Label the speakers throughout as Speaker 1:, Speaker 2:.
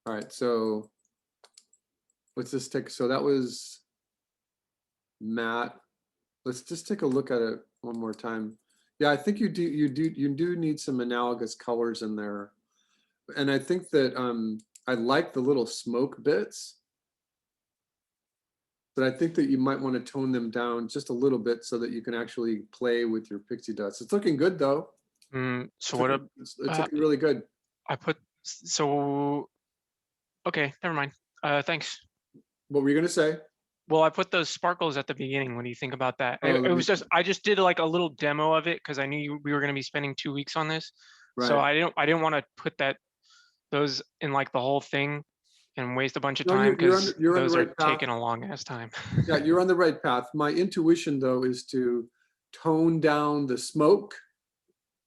Speaker 1: All right, so let's just take, so that was Matt. Let's just take a look at it one more time. Yeah, I think you do need some analogous colors in there. And I think that I like the little smoke bits, but I think that you might want to tone them down just a little bit so that you can actually play with your pixie dust. It's looking good though.
Speaker 2: So what up?
Speaker 1: It's looking really good.
Speaker 2: I put so okay, never mind. Thanks.
Speaker 1: What were you gonna say?
Speaker 2: Well, I put those sparkles at the beginning. What do you think about that?
Speaker 1: Oh,
Speaker 2: It
Speaker 1: let me,
Speaker 2: was just I just did like a little demo of it because I knew we were going to be spending 2 weeks on this, so
Speaker 1: right.
Speaker 2: I didn't want to put those in like the whole thing and waste a bunch of
Speaker 1: No,
Speaker 2: time because
Speaker 1: you're on the
Speaker 2: those are
Speaker 1: right path.
Speaker 2: taking a long ass time.
Speaker 1: Yeah, you're on the right path. My intuition though is to tone down the smoke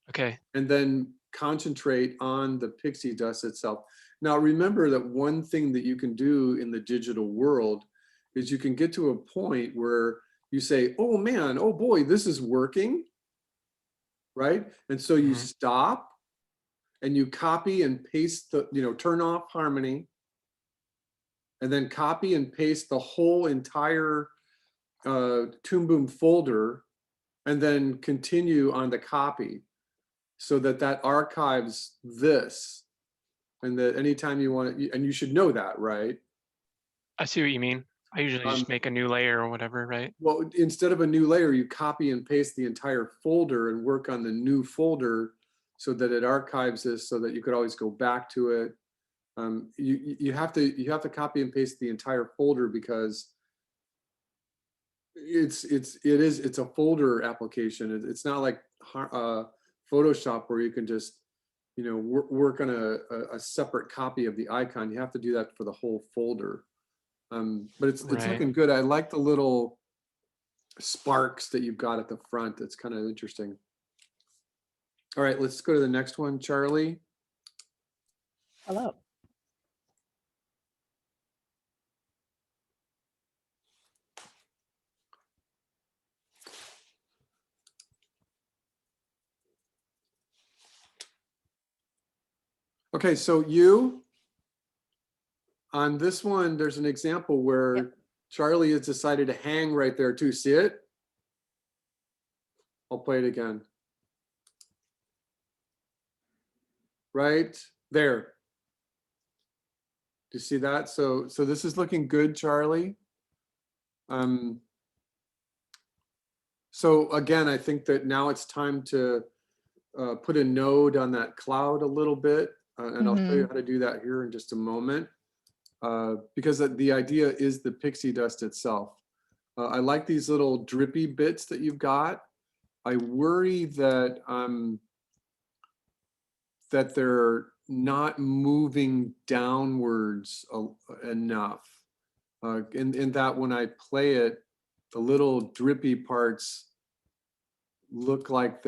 Speaker 2: Okay.
Speaker 1: and then concentrate on the pixie dust itself. Now, remember that one thing that you can do in the digital world is you can get to a point where you say, oh man, oh boy, this is working, right? And so you
Speaker 2: Mhm.
Speaker 1: stop and you copy and paste the, turn off harmony and then copy and paste the whole entire Toon Boom folder and then continue on the copy so that that archives this, and that anytime you want it, and you should know that, right?
Speaker 2: I see what you mean. I usually
Speaker 1: Um,
Speaker 2: just make a new layer or whatever, right?
Speaker 1: well, instead of a new layer, you copy and paste the entire folder and work on the new folder so that it archives this so that you could always go back to it. You have to copy and paste the entire folder because it's a folder application. It's not like Photoshop where you can just work on a separate copy of the icon. You have to do that for the whole folder. But it's
Speaker 2: Right.
Speaker 1: looking good. I like the little sparks that you've got at the front. It's kind of interesting. All right, let's go to the next one, Charlie.
Speaker 3: Hello.
Speaker 1: Okay, so on this one, there's an example where
Speaker 3: Yep.
Speaker 1: Charlie has decided to hang right there too. See it? I'll play it again. Right there. Do you see that? So this is looking good, Charlie. So again, I think that now it's time to put a node on that cloud a little bit. And I'll show you how to do that here in just a moment. Because the idea is the pixie dust itself. I like these little drippy bits that you've got. I worry that that they're not moving downwards enough. In that when I play it, the little drippy parts look like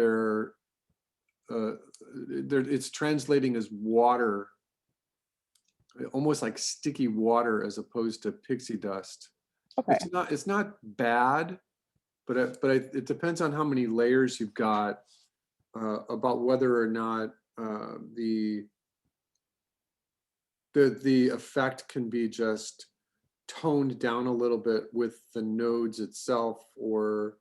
Speaker 1: it's translating as water, almost like sticky water as opposed to pixie dust.
Speaker 3: Okay.
Speaker 1: It's not bad, but it depends on how many layers you've got about whether or not the effect can be just toned down a little bit with the nodes itself or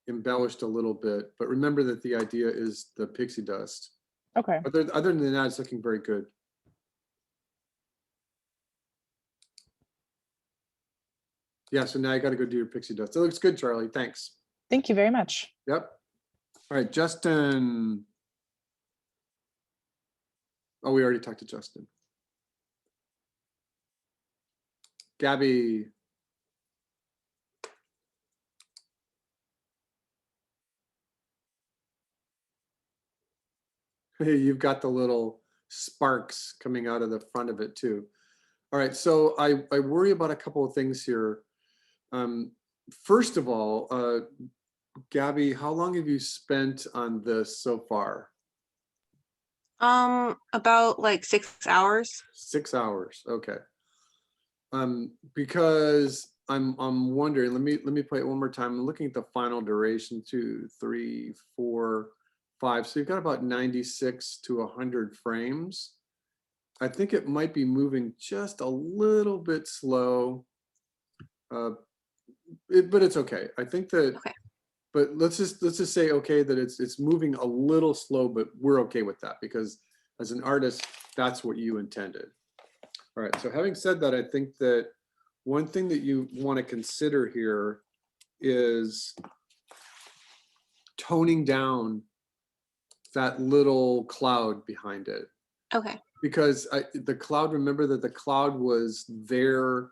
Speaker 1: embellished a little bit. But remember that the idea is the pixie dust.
Speaker 3: Okay.
Speaker 1: Other than that, it's looking very good. Yeah, so now you got to go do your pixie dust. It looks good, Charlie. Thanks.
Speaker 3: Thank you very much.
Speaker 1: Yep. All right, Justin. Oh, we already talked to Justin. Gabby. Hey, you've got the little sparks coming out of the front of it too. All right, so I worry about a couple of things here. First of all, Gabby, how long have you spent on this so far?
Speaker 4: About like 6 hours.
Speaker 1: 6 hours, okay. Because I'm wondering, let me play it one more time. I'm looking at the final duration, 2, 3, 4, 5. So you've got about 96 to 100 frames. I think it might be moving just a little bit slow. But it's okay. I think that,
Speaker 4: Okay.
Speaker 1: but let's just say, okay, that it's moving a little slow, but we're okay with that because as an artist, that's what you intended. All right, so having said that, I think that one thing that you want to consider here is toning down that little cloud behind it.
Speaker 4: Okay.
Speaker 1: Because the cloud, remember that the cloud was there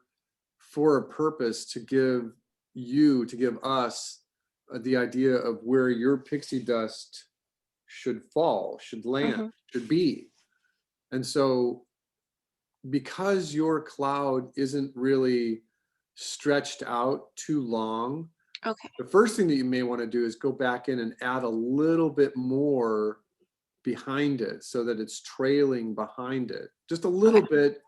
Speaker 1: for a purpose to give us the idea of where your pixie dust should fall, should land, should be. And so because your cloud isn't really stretched out too long,
Speaker 4: Okay.
Speaker 1: the first thing that you may want to do is go back in and add a little bit more behind it so that it's trailing behind it just a little bit,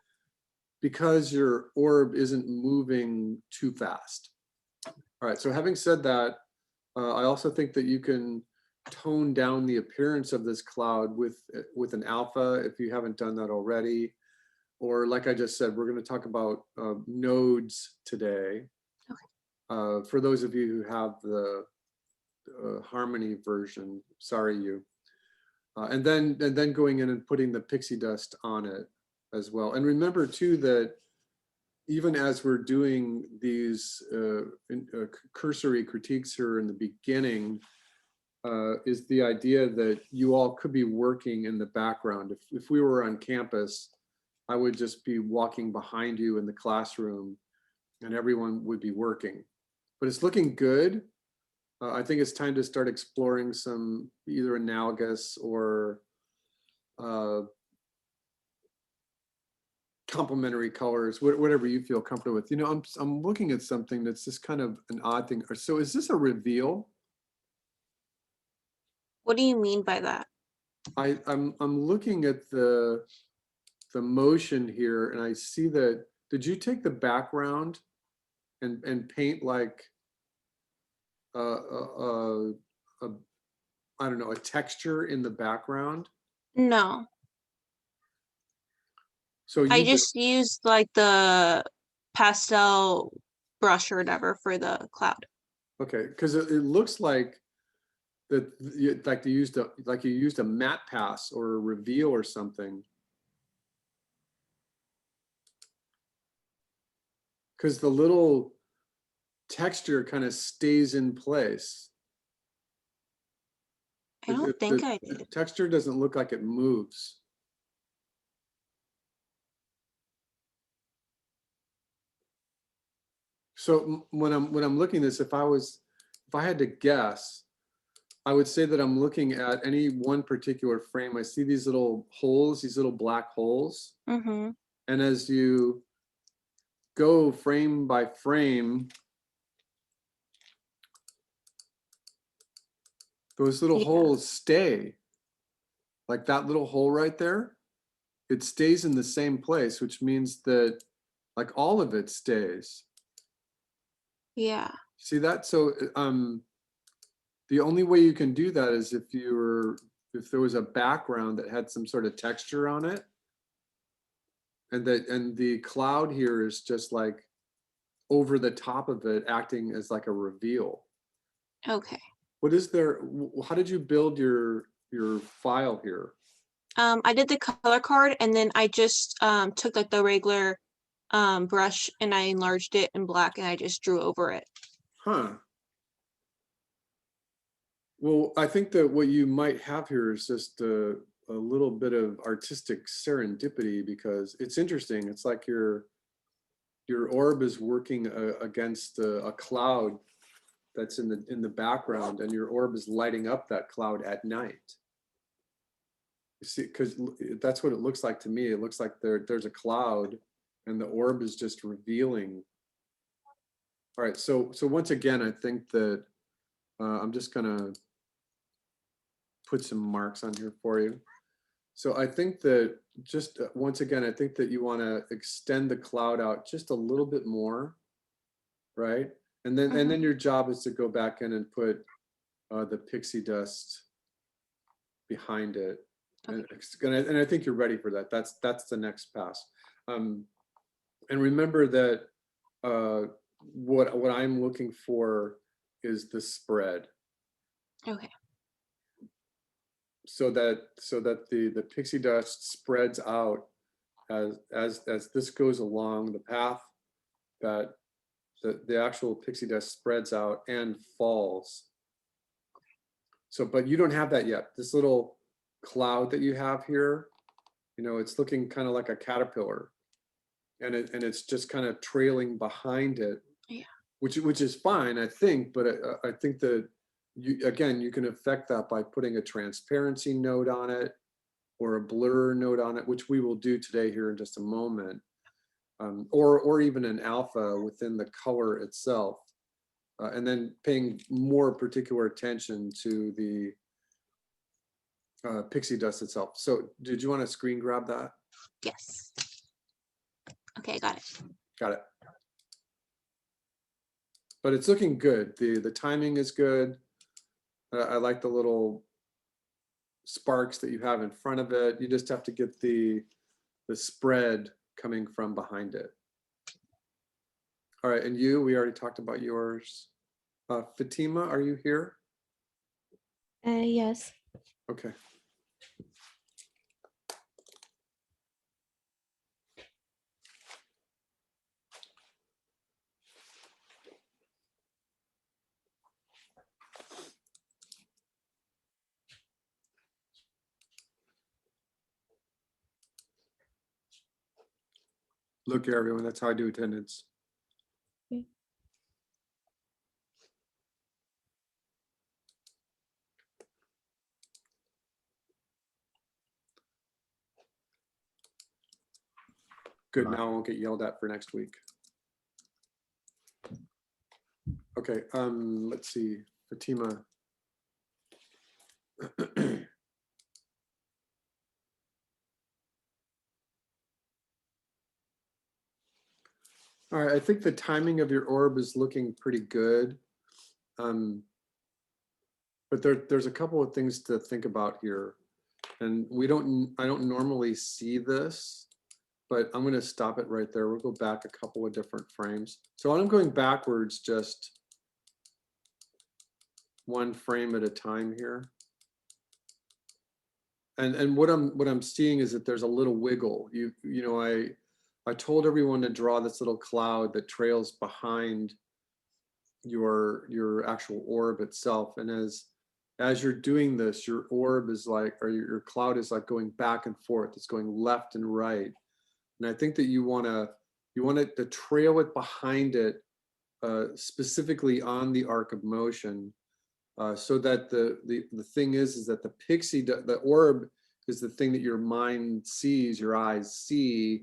Speaker 1: because your orb isn't moving too fast. All right, so having said that, I also think that you can tone down the appearance of this cloud with an alpha if you haven't done that already. Or like I just said, we're going to talk about nodes today. For those of you who have the Harmony version, sorry you. And then going in and putting the pixie dust on it as well. And remember too that even as we're doing these cursory critiques here in the beginning, is the idea that you all could be working in the background. If we were on campus, I would just be walking behind you in the classroom and everyone would be working. But it's looking good. I think it's time to start exploring some either analogous or complementary colors, whatever you feel comfortable with. You know, I'm looking at something that's just kind of an odd thing. So is this a reveal?
Speaker 4: What do you mean by that?
Speaker 1: I'm looking at the motion here and I see that, did you take the background and paint like I don't know, a texture in the background?
Speaker 4: No,
Speaker 1: So
Speaker 4: I
Speaker 1: you
Speaker 4: just used like the pastel brush or whatever for the cloud.
Speaker 1: okay, because it looks like that like you used a matte pass or a reveal or something. Because the little texture kind of stays in place.
Speaker 4: I don't think I
Speaker 1: The
Speaker 4: did.
Speaker 1: texture doesn't look like it moves. So when I'm looking at this, if I had to guess, I would say that I'm looking at any one particular frame. I see these little holes, these little black holes.
Speaker 4: Mm-hmm.
Speaker 1: And as you go frame by frame, those little
Speaker 4: Yeah.
Speaker 1: holes stay. Like that little hole right there, it stays in the same place, which means that like all of it stays.
Speaker 4: Yeah.
Speaker 1: See that? So the only way you can do that is if there was a background that had some sort of texture on it. And the cloud here is just like over the top of it, acting as like a reveal.
Speaker 4: Okay.
Speaker 1: What is there? How did you build your file here?
Speaker 4: I did the color card and then I just took like the regular brush and I enlarged it in black and I just drew over it.
Speaker 1: Huh. Well, I think that what you might have here is just a little bit of artistic serendipity, because it's interesting. It's like your orb is working against a cloud that's in the background, and your orb is lighting up that cloud at night. You see, because that's what it looks like to me. It looks like there's a cloud and the orb is just revealing. All right, so once again, I think that I'm just gonna put some marks on here for you. So I think that just once again, I think that you want to extend the cloud out just a little bit more, right? And then your job is to go back in and put the pixie dust behind it. And and I think you're ready for that. That's the next pass. And remember that what I'm looking for is the spread,
Speaker 4: Okay.
Speaker 1: so that the pixie dust spreads out as this goes along the path, that the actual pixie dust spreads out and falls. So, but you don't have that yet. This little cloud that you have here, it's looking kind of like a caterpillar, and it's just kind of trailing behind it.
Speaker 4: Yeah.
Speaker 1: Which is fine, I think, but I think that you can affect that by putting a transparency node on it or a blur node on it, which we will do today here in just a moment, or even an alpha within the color itself, and then paying more particular attention to the pixie dust itself. So did you want to screen grab that?
Speaker 4: Yes. Okay, got it.
Speaker 1: Got it. But it's looking good. The timing is good. I like the little sparks that you have in front of it. You just have to get the spread coming from behind it. All right, and we already talked about yours. Fatima, are you here?
Speaker 5: Yes.
Speaker 1: Okay. Look here, everyone, that's how I do attendance.
Speaker 5: Okay.
Speaker 1: Good, now I won't get yelled at for next week. Okay, let's see, Fatima. All right, I think the timing of your orb is looking pretty good. But there's a couple of things to think about here. And I don't normally see this, but I'm gonna stop it right there. We'll go back a couple of different frames. So I'm going backwards just one frame at a time here. And what I'm seeing is that there's a little wiggle. I told everyone to draw this little cloud that trails behind your actual orb itself. And as you're doing this, your orb is like, or your cloud is like going back and forth. It's going left and right. And I think that you want it to trail it behind it, specifically on the arc of motion, so that the thing is that the orb is the thing that your mind sees, your eyes see,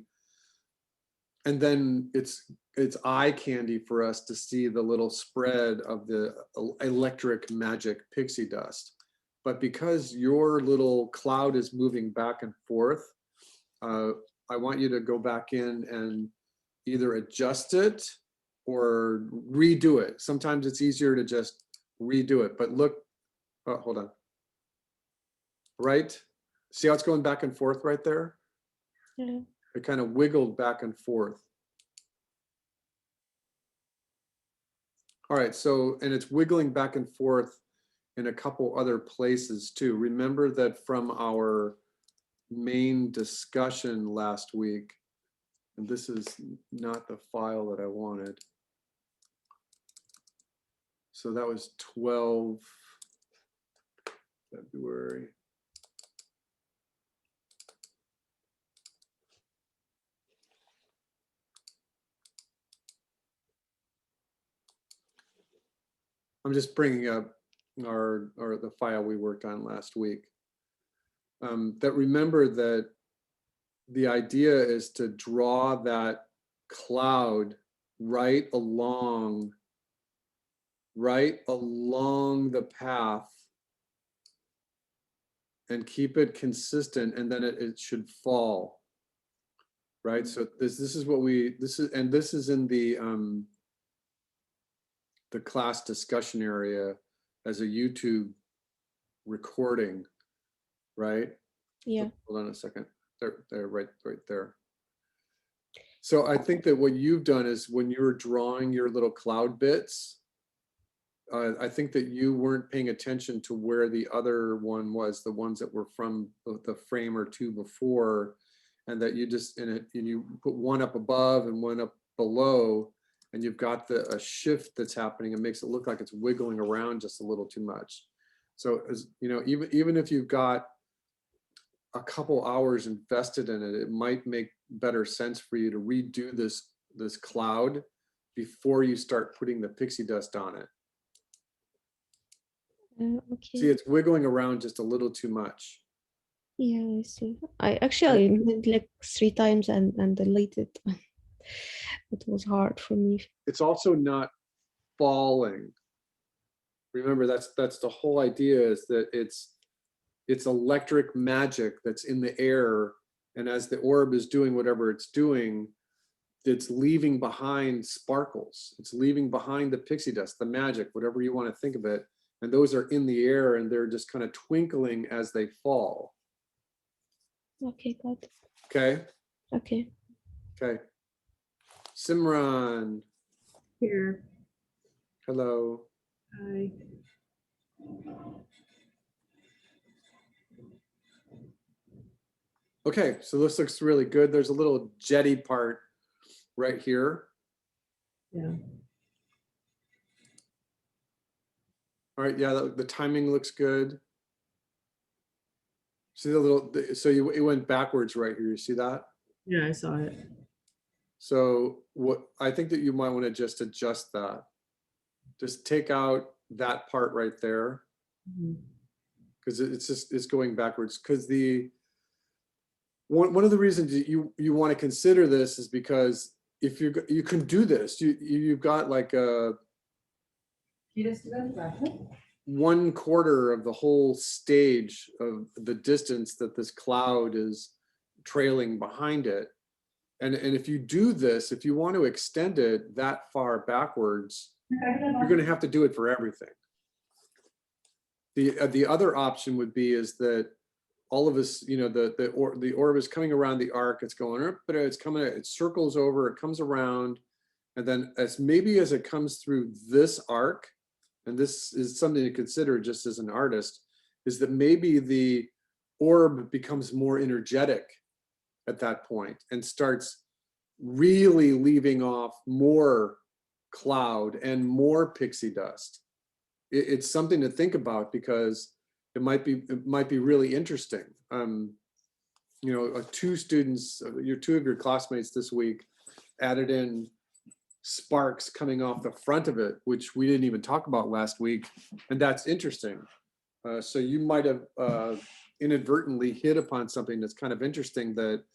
Speaker 1: and then it's eye candy for us to see the little spread of the electric magic pixie dust. But because your little cloud is moving back and forth, I want you to go back in and either adjust it or redo it. Sometimes it's easier to just redo it, but look, hold on. Right? See how it's going back and forth right there?
Speaker 5: Yeah.
Speaker 1: It kind of wiggled back and forth. All right, so, and it's wiggling back and forth in a couple other places too. Remember that from our main discussion last week, and this is not the file that I wanted. So that was 12 February. I'm just bringing up the file we worked on last week. That remember that the idea is to draw that cloud right along the path and keep it consistent, and then it should fall. Right. So this is what this is in the class discussion area as a YouTube recording, right?
Speaker 5: Yeah.
Speaker 1: Hold on a second. There, right there. So I think that what you've done is when you were drawing your little cloud bits, I think that you weren't paying attention to where the other one was, the ones that were from the frame or two before, and that you just and you put one up above and one up below, and you've got a shift that's happening. It makes it look like it's wiggling around just a little too much. So as you know, even if you've got a couple hours invested in it, it might make better sense for you to redo this cloud before you start putting the pixie dust on it.
Speaker 5: Okay.
Speaker 1: See, it's wiggling around just a little too much.
Speaker 5: Yeah, I see. I actually made like 3 times and deleted. It was hard for me.
Speaker 1: It's also not falling. Remember, that's the whole idea, is that it's electric magic that's in the air, and as the orb is doing whatever it's doing, it's leaving behind sparkles. It's leaving behind the pixie dust, the magic, whatever you want to think of it. And those are in the air and they're just kind of twinkling as they fall.
Speaker 5: Okay, got it.
Speaker 1: Okay.
Speaker 5: Okay.
Speaker 1: Okay. Simran,
Speaker 6: Here.
Speaker 1: hello.
Speaker 6: Hi.
Speaker 1: Okay, so this looks really good. There's a little jetty part right here.
Speaker 6: Yeah.
Speaker 1: All right, yeah, the timing looks good. See the little, so it went backwards right here. You see that?
Speaker 6: Yeah, I saw it.
Speaker 1: So what I think that you might want to just adjust that. Just take out that part right there,
Speaker 6: Mhm.
Speaker 1: because it's going backwards. Because one of the reasons you want to consider this is because if you can do this, you've got like a 1/4 of the whole stage of the distance that this cloud is trailing behind it. And if you do this, if you want to extend it that far backwards, you're going to have to do it for everything. The other option would be is that all of us, you know, the orb is coming around the arc, it's going, but it's coming, it circles over, it comes around, and then as it comes through this arc, and this is something to consider just as an artist, is that maybe the orb becomes more energetic at that point and starts really leaving off more cloud and more pixie dust. It's something to think about, because it might be really interesting. You know, two of your classmates this week added in sparks coming off the front of it, which we didn't even talk about last week, and that's interesting. So you might have inadvertently hit upon something that's kind of interesting, that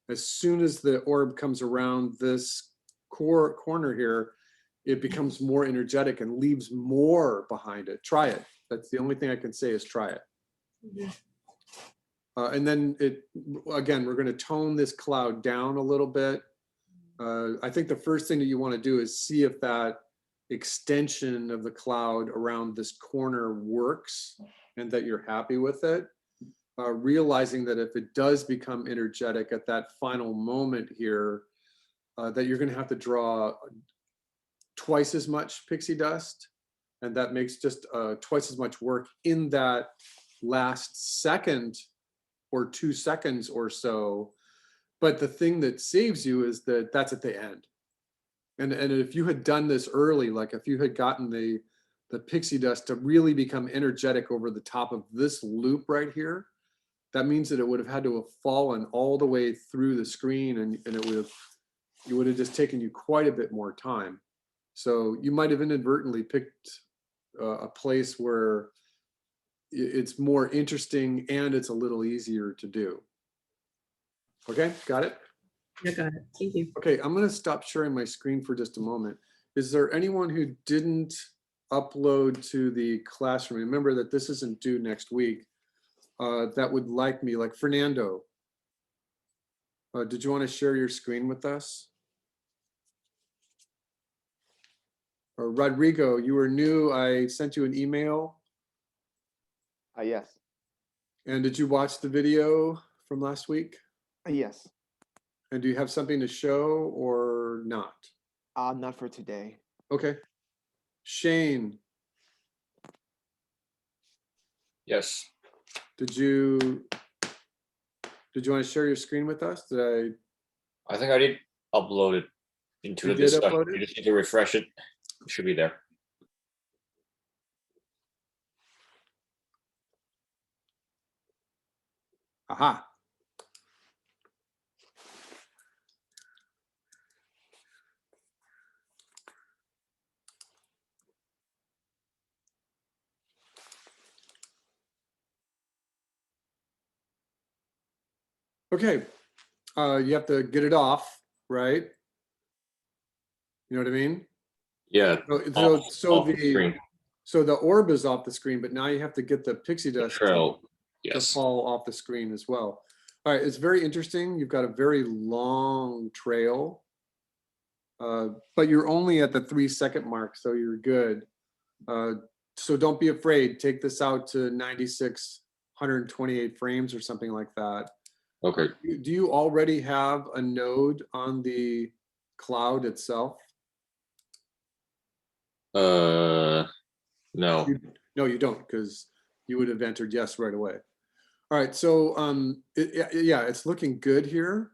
Speaker 1: as soon as the orb comes around this corner here, it becomes more energetic and leaves more behind it. Try it. That's the only thing I can say, is try it. And then again, we're going to tone this cloud down a little bit. I think the first thing that you want to do is see if that extension of the cloud around this corner works and that you're happy with it. Realizing that if it does become energetic at that final moment here, that you're going to have to draw twice as much pixie dust, and that makes just twice as much work in that last second or 2 seconds or so. But the thing that saves you is that that's at the end. And if you had done this early, like if you had gotten the pixie dust to really become energetic over the top of this loop right here, that means that it would have had to have fallen all the way through the screen, and it would have just taken you quite a bit more time. So you might have inadvertently picked a place where it's more interesting and it's a little easier to do. Okay, got it?
Speaker 6: Yeah, got it. Thank you.
Speaker 1: Okay, I'm going to stop sharing my screen for just a moment. Is there anyone who didn't upload to the classroom? Remember that this isn't due next week. That would like me, like Fernando. Did you want to share your screen with us? Or Rodrigo, you were new. I sent you an email.
Speaker 7: Yes.
Speaker 1: And did you watch the video? from last week?
Speaker 7: Yes,
Speaker 1: And do you have something to show or not?
Speaker 7: not for today.
Speaker 1: Okay. Shane,
Speaker 8: Yes.
Speaker 1: did you want to share your screen with us? Did
Speaker 8: I think I did upload it into
Speaker 1: You
Speaker 8: the
Speaker 1: did
Speaker 8: discussion.
Speaker 1: upload it?
Speaker 8: You just need to refresh it. It should be there.
Speaker 1: Aha. Okay, you have to get it off, right? You know what I mean?
Speaker 8: Yeah. Off the screen.
Speaker 1: So the orb is off the screen, but now you have to get the pixie
Speaker 8: The
Speaker 1: dust
Speaker 8: trail.
Speaker 1: to
Speaker 8: Yes.
Speaker 1: fall off the screen as well. All right, it's very interesting. You've got a very long trail. But you're only at the 3-second mark, so you're good. So don't be afraid. Take this out to 96, 128 frames or something like that.
Speaker 8: Okay.
Speaker 1: Do you already have a node on the cloud itself?
Speaker 8: No.
Speaker 1: No, you don't, because you would have entered yes right away. All right, so yeah, it's looking good here.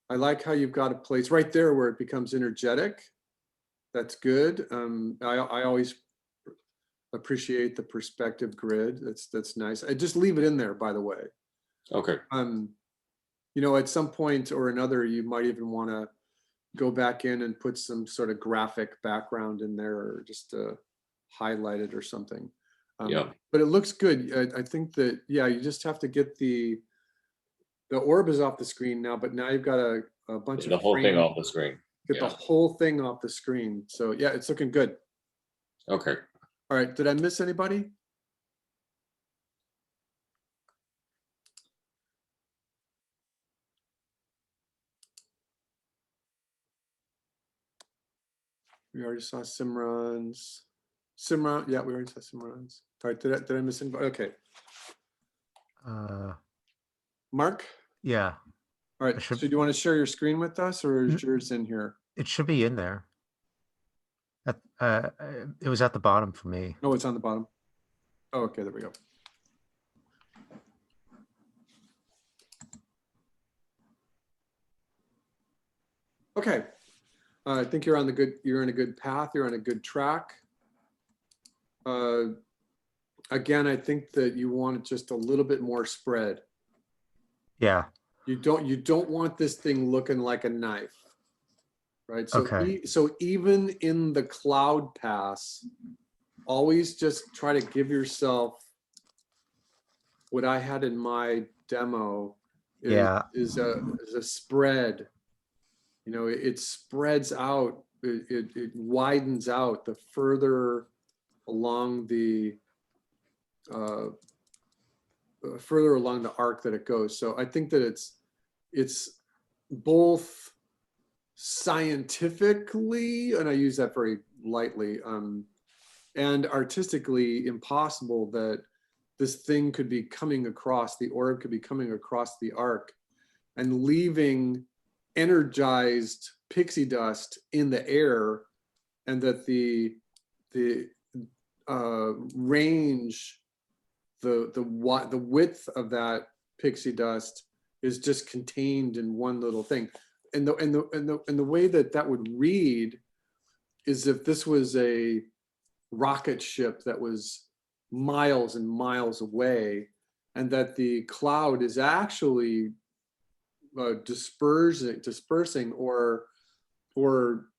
Speaker 1: I like how you've got a place right there where it becomes energetic. That's good. I always appreciate the perspective grid. That's nice. I just leave it in there, by the way.
Speaker 8: Okay.
Speaker 1: You know, at some point or another, you might even want to go back in and put some sort of graphic background in there, or just to highlight it or something.
Speaker 8: Yeah.
Speaker 1: But it looks good. I think that, yeah, you just have to get the orb is off the screen now, but now you've got a bunch of
Speaker 8: The whole thing
Speaker 1: frames.
Speaker 8: off the screen.
Speaker 1: Get the
Speaker 8: Yeah.
Speaker 1: whole thing off the screen. So yeah, it's looking good.
Speaker 8: Okay.
Speaker 1: All right, did I miss anybody? We already saw Simran's. Simran, yeah, we already saw Simran's. All right, did I miss anybody? Okay, Mark?
Speaker 9: Yeah,
Speaker 1: All right,
Speaker 9: I should-
Speaker 1: so do you want to share your screen with us, or is
Speaker 9: Mm.
Speaker 1: yours in here?
Speaker 9: it should be in there. It was at the bottom for me.
Speaker 1: No, it's on the bottom. Oh, okay, there we go. Okay, I think you're in a good path. You're on a good track. Again, I think that you want just a little bit more spread.
Speaker 9: Yeah,
Speaker 1: You don't want this thing looking like a knife, right? So
Speaker 9: Okay.
Speaker 1: so even in the cloud pass, always just try to give yourself what I had in my demo
Speaker 9: Yeah.
Speaker 1: is a spread. You know, it spreads out, it widens out the further along the arc that it goes. So I think that it's both scientifically, and I use that very lightly, and artistically impossible that this thing could be coming across, the orb could be coming across the arc and leaving energized pixie dust in the air, and that the range, the width of that pixie dust is just contained in one little thing. And the way that would read is if this was a rocket ship that was miles and miles away, and that the cloud is actually dispersing or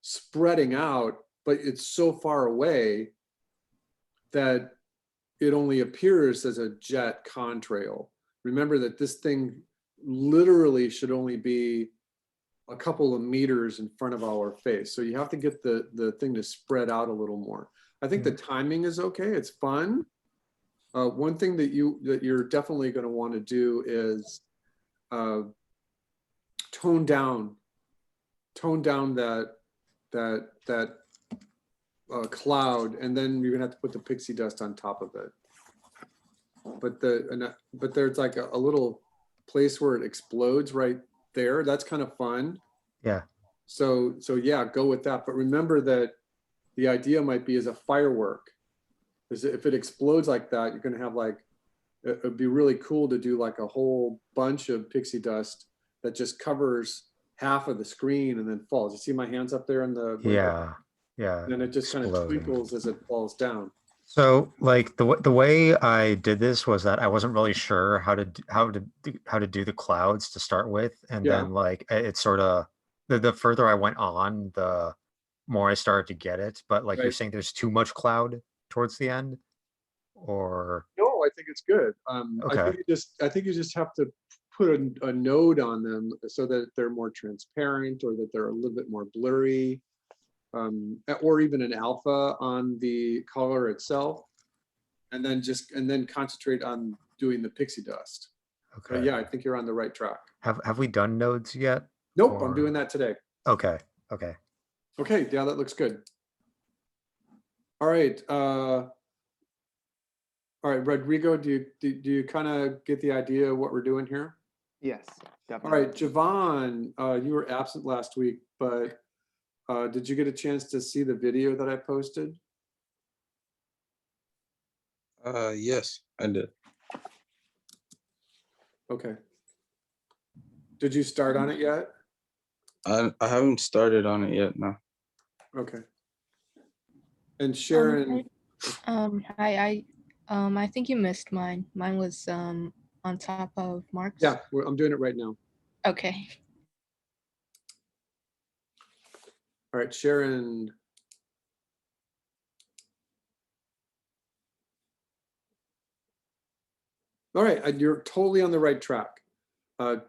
Speaker 1: spreading out, but it's so far away that it only appears as a jet contrail. Remember that this thing literally should only be a couple of meters in front of our face. So you have to get the thing to spread out a little more. I think the timing is okay. It's fun. One thing that you're definitely going to want to do is tone down that cloud, and then you're gonna have to put the pixie dust on top of it. But there's like a little place where it explodes right there. That's kind of fun.
Speaker 9: Yeah.
Speaker 1: So yeah, go with that. But remember that the idea might be as a firework. Is if it explodes like that, you're gonna have like, it'd be really cool to do like a whole bunch of pixie dust that just covers half of the screen and then falls. You see my hands up there in the window?
Speaker 9: Yeah. Yeah.
Speaker 1: And then it just kind of
Speaker 9: Exploding.
Speaker 1: twinkles as it falls down.
Speaker 9: So like the way I did this was that I wasn't really sure how to do the clouds to start with, and
Speaker 1: Yeah.
Speaker 9: then like it sort of the further I went on, the more I started to get it. But like you're
Speaker 1: Right.
Speaker 9: saying, there's too much cloud towards the end, or
Speaker 1: No, I think it's good.
Speaker 9: Okay.
Speaker 1: I think you just have to put a node on them so that they're more transparent or that they're a little bit more blurry. Or even an alpha on the color itself. And then concentrate on doing the pixie dust. But
Speaker 9: okay.
Speaker 1: yeah, I think you're on the right track.
Speaker 9: Have we done nodes yet?
Speaker 1: Nope, I'm
Speaker 9: Or-
Speaker 1: doing that today.
Speaker 9: Okay. Okay.
Speaker 1: Okay, yeah, that looks good. All right. All right, Rodrigo, do you kind of get the idea of what we're doing here?
Speaker 7: Yes,
Speaker 1: All
Speaker 7: definitely.
Speaker 1: right, Javon, you were absent last week, but did you get a chance to see the video that I posted?
Speaker 10: Yes, I did.
Speaker 1: Okay. Did you start on it yet?
Speaker 10: I haven't started on it yet. No.
Speaker 1: Okay. And Sharon,
Speaker 11: Hi, I think you missed mine. Mine was on top of Mark's.
Speaker 1: yeah, I'm doing it right now.
Speaker 11: Okay.
Speaker 1: All right, Sharon. All right, you're totally on the right track.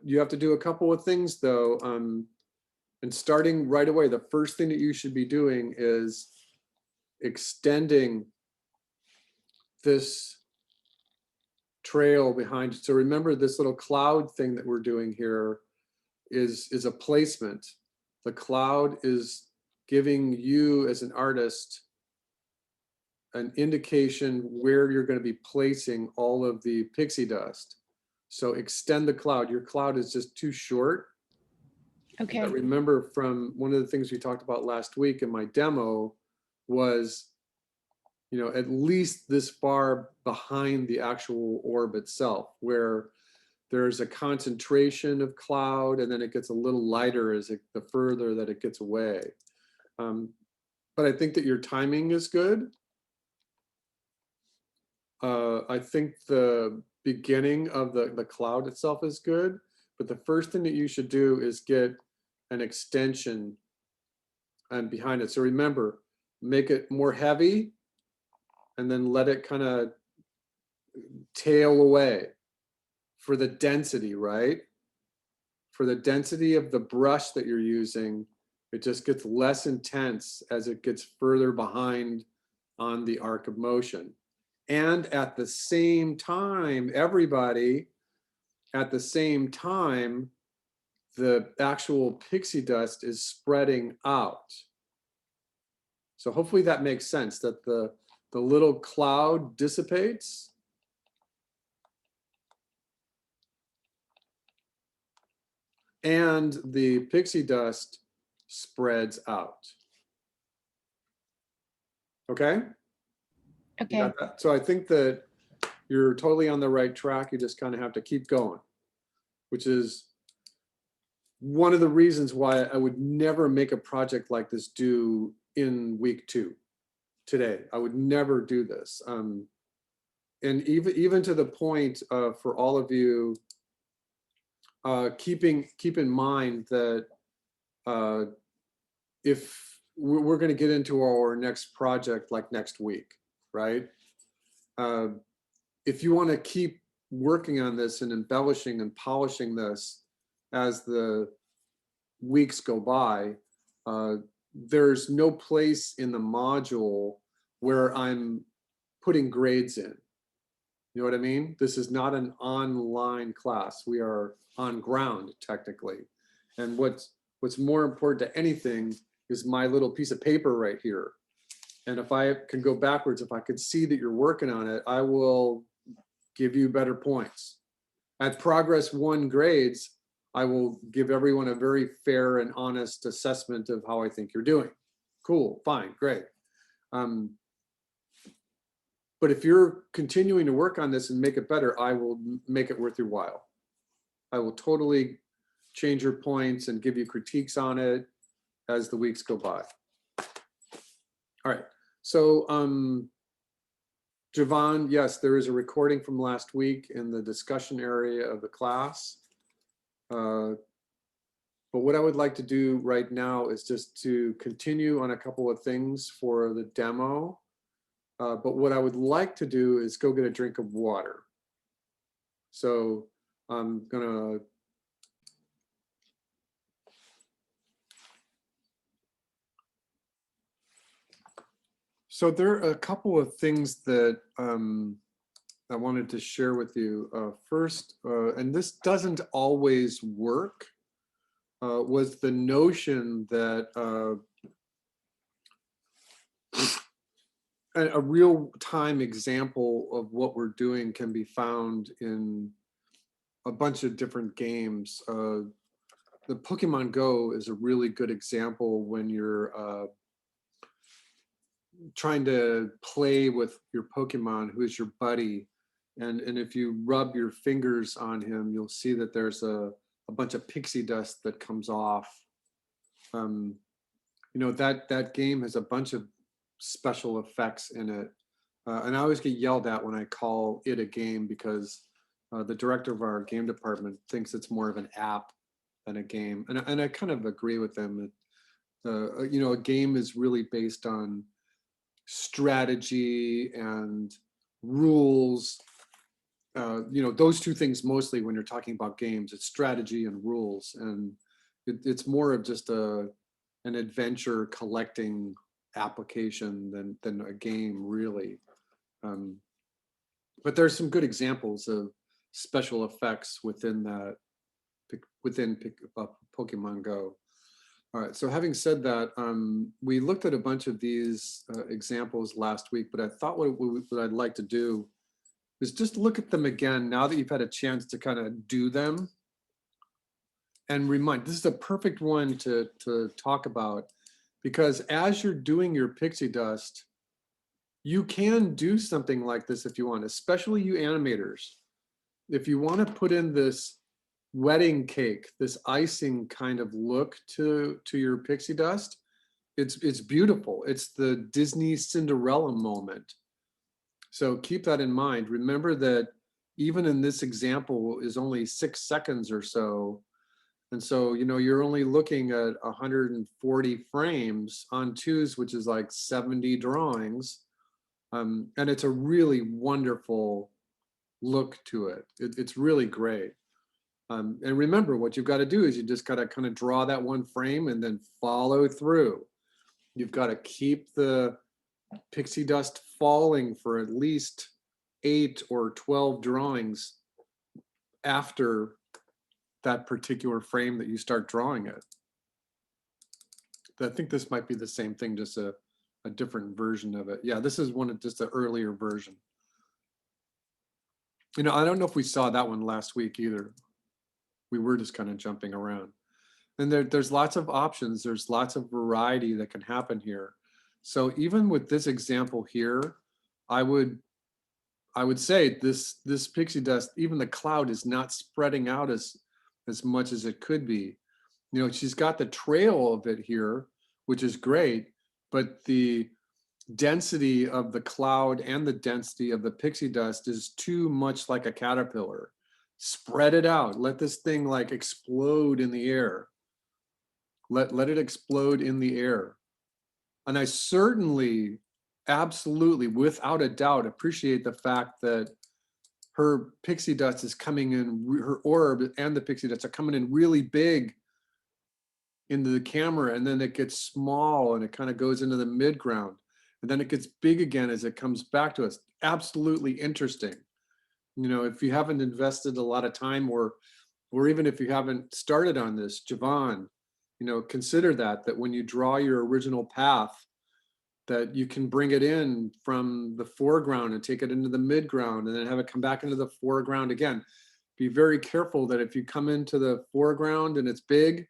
Speaker 1: You have to do a couple of things though. And starting right away, the first thing that you should be doing is extending this trail behind it. So remember this little cloud thing that we're doing here is a placement. The cloud is giving you as an artist an indication where you're going to be placing all of the pixie dust. So extend the cloud. Your cloud is just too short.
Speaker 11: Okay.
Speaker 1: But remember from one of the things we talked about last week in my demo was, you know, at least this far behind the actual orb itself, where there's a concentration of cloud and then it gets a little lighter as the further that it gets away. But I think that your timing is good. I think the beginning of the cloud itself is good, but the first thing that you should do is get an extension and behind it. So remember, make it more heavy and then let it kind of tail away for the density, right? For the density of the brush that you're using, it just gets less intense as it gets further behind on the arc of motion. And at the same time, everybody, at the same time, the actual pixie dust is spreading out. So hopefully that makes sense, that the little cloud dissipates. And the pixie dust spreads out. Okay? You
Speaker 11: Okay.
Speaker 1: got that? So I think that you're totally on the right track. You just kind of have to keep going, which is one of the reasons why I would never make a project like this due in week 2 today. I would never do this. And even to the point for all of you, keep in mind that if we're going to get into our next project like next week, right? If you want to keep working on this and embellishing and polishing this as the weeks go by, there's no place in the module where I'm putting grades in. You know what I mean? This is not an online class. We are on ground technically. And what's more important to anything is my little piece of paper right here. And if I can go backwards, if I could see that you're working on it, I will give you better points. at Progress 1 grades, I will give everyone a very fair and honest assessment of how I think you're doing. Cool, fine, great. But if you're continuing to work on this and make it better, I will make it worth your while. I will totally change your points and give you critiques on it as the weeks go by. All right, so Javon, yes, there is a recording from last week in the discussion area of the class. But what I would like to do right now is just to continue on a couple of things for the demo. But what I would like to do is go get a drink of water. So I'm gonna So there are a couple of things that I wanted to share with you. First, and this doesn't always work, was the notion that a real-time example of what we're doing can be found in a bunch of different games. The Pokemon Go is a really good example when you're trying to play with your Pokemon, who is your buddy. And if you rub your fingers on him, you'll see that there's a bunch of pixie dust that comes off. You know, that game has a bunch of special effects in it. And I always get yelled at when I call it a game because the director of our game department thinks it's more of an app than a game. And I kind of agree with them. You know, a game is really based on strategy and rules. You know, those two things mostly when you're talking about games, it's strategy and rules. And it's more of just an adventure collecting application than a game, really. But there's some good examples of special effects within that, within Pokemon Go. All right, so having said that, we looked at a bunch of these examples last week, but I thought what I'd like to do is just look at them again now that you've had a chance to kind of do them and remind. This is a perfect one to talk about, because as you're doing your pixie dust, you can do something like this if you want, especially you animators. If you want to put in this wedding cake, this icing kind of look to your pixie dust, it's beautiful. It's the Disney Cinderella moment. So keep that in mind. Remember that even in this example is only 6 seconds or so. And so, you know, you're only looking at 140 frames on twos, which is like 70 drawings. And it's a really wonderful look to it. It's really great. And remember, what you've got to do is you just got to kind of draw that one frame and then follow through. You've got to keep the pixie dust falling for at least 8 or 12 drawings after that particular frame that you start drawing it. I think this might be the same thing, just a different version of it. Yeah, this is one of just the earlier version. You know, I don't know if we saw that one last week either. We were just kind of jumping around. And there's lots of options. There's lots of variety that can happen here. So even with this example here, I would say this pixie dust, even the cloud is not spreading out as much as it could be. You know, she's got the trail of it here, which is great, but the density of the cloud and the density of the pixie dust is too much like a caterpillar. Spread it out. Let this thing like explode in the air. Let it explode in the air. And I certainly, absolutely, without a doubt, appreciate the fact that her pixie dust is coming in, her orb and the pixie dust are coming in really big into the camera, and then it gets small and it kind of goes into the midground, and then it gets big again as it comes back to us. Absolutely interesting. You know, if you haven't invested a lot of time, or even if you haven't started on this, Javon, you know, consider that when you draw your original path, that you can bring it in from the foreground and take it into the midground and then have it come back into the foreground again. be very careful that if you come into the foreground and it's big,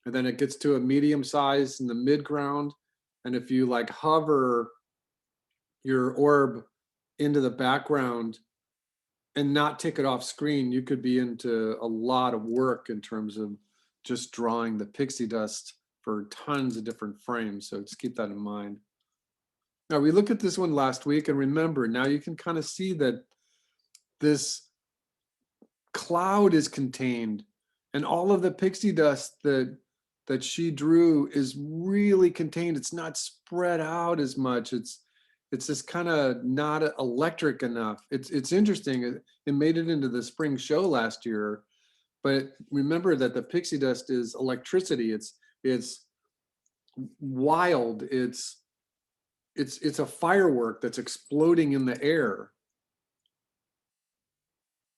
Speaker 1: and then it gets to a medium size in the midground, and if you like hover your orb into the background and not take it off screen, you could be into a lot of work in terms of just drawing the pixie dust for tons of different frames. So just keep that in mind. Now we looked at this one last week, and remember, now you can kind of see that this cloud is contained, and all of the pixie dust that she drew is really contained. It's not spread out as much. It's just kind of not electric enough. It's interesting. It made it into the spring show last year, but remember that the pixie dust is electricity. It's wild. It's a firework that's exploding in the air.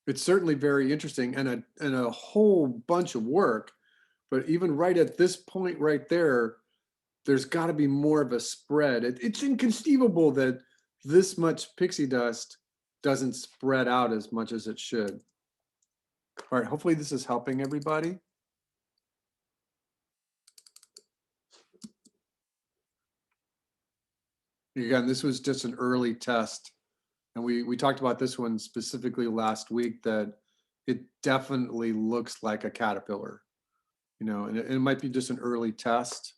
Speaker 1: It's certainly very interesting and a whole bunch of work, but even right at this point right there, there's got to be more of a spread. It's inconceivable that this much pixie dust doesn't spread out as much as it should. All right, hopefully this is helping everybody. Again, this was just an early test. And we talked about this one specifically last week, that it definitely looks like a caterpillar, you know, and it might be just an early test.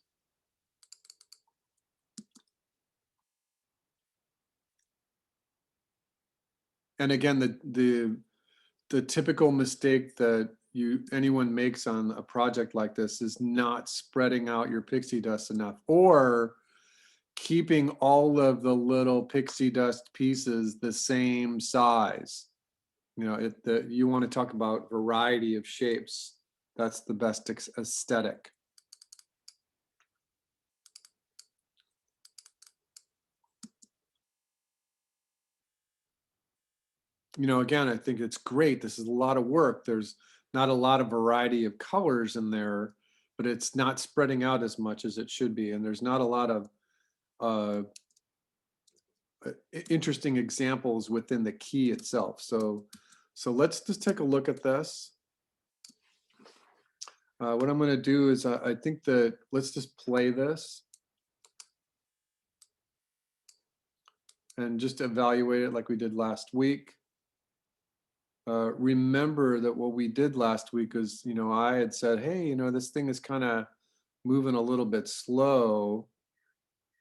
Speaker 1: And again, the typical mistake that anyone makes on a project like this is not spreading out your pixie dust enough, or keeping all of the little pixie dust pieces the same size. You know, you want to talk about variety of shapes. That's the best aesthetic. You know, again, I think it's great. This is a lot of work. There's not a lot of variety of colors in there, but it's not spreading out as much as it should be. And there's not a lot of interesting examples within the key itself. So let's just take a look at this. What I'm going to do is I think that let's just play this and just evaluate it like we did last week. Remember that what we did last week is, you know, I had said, hey, you know, this thing is kind of moving a little bit slow.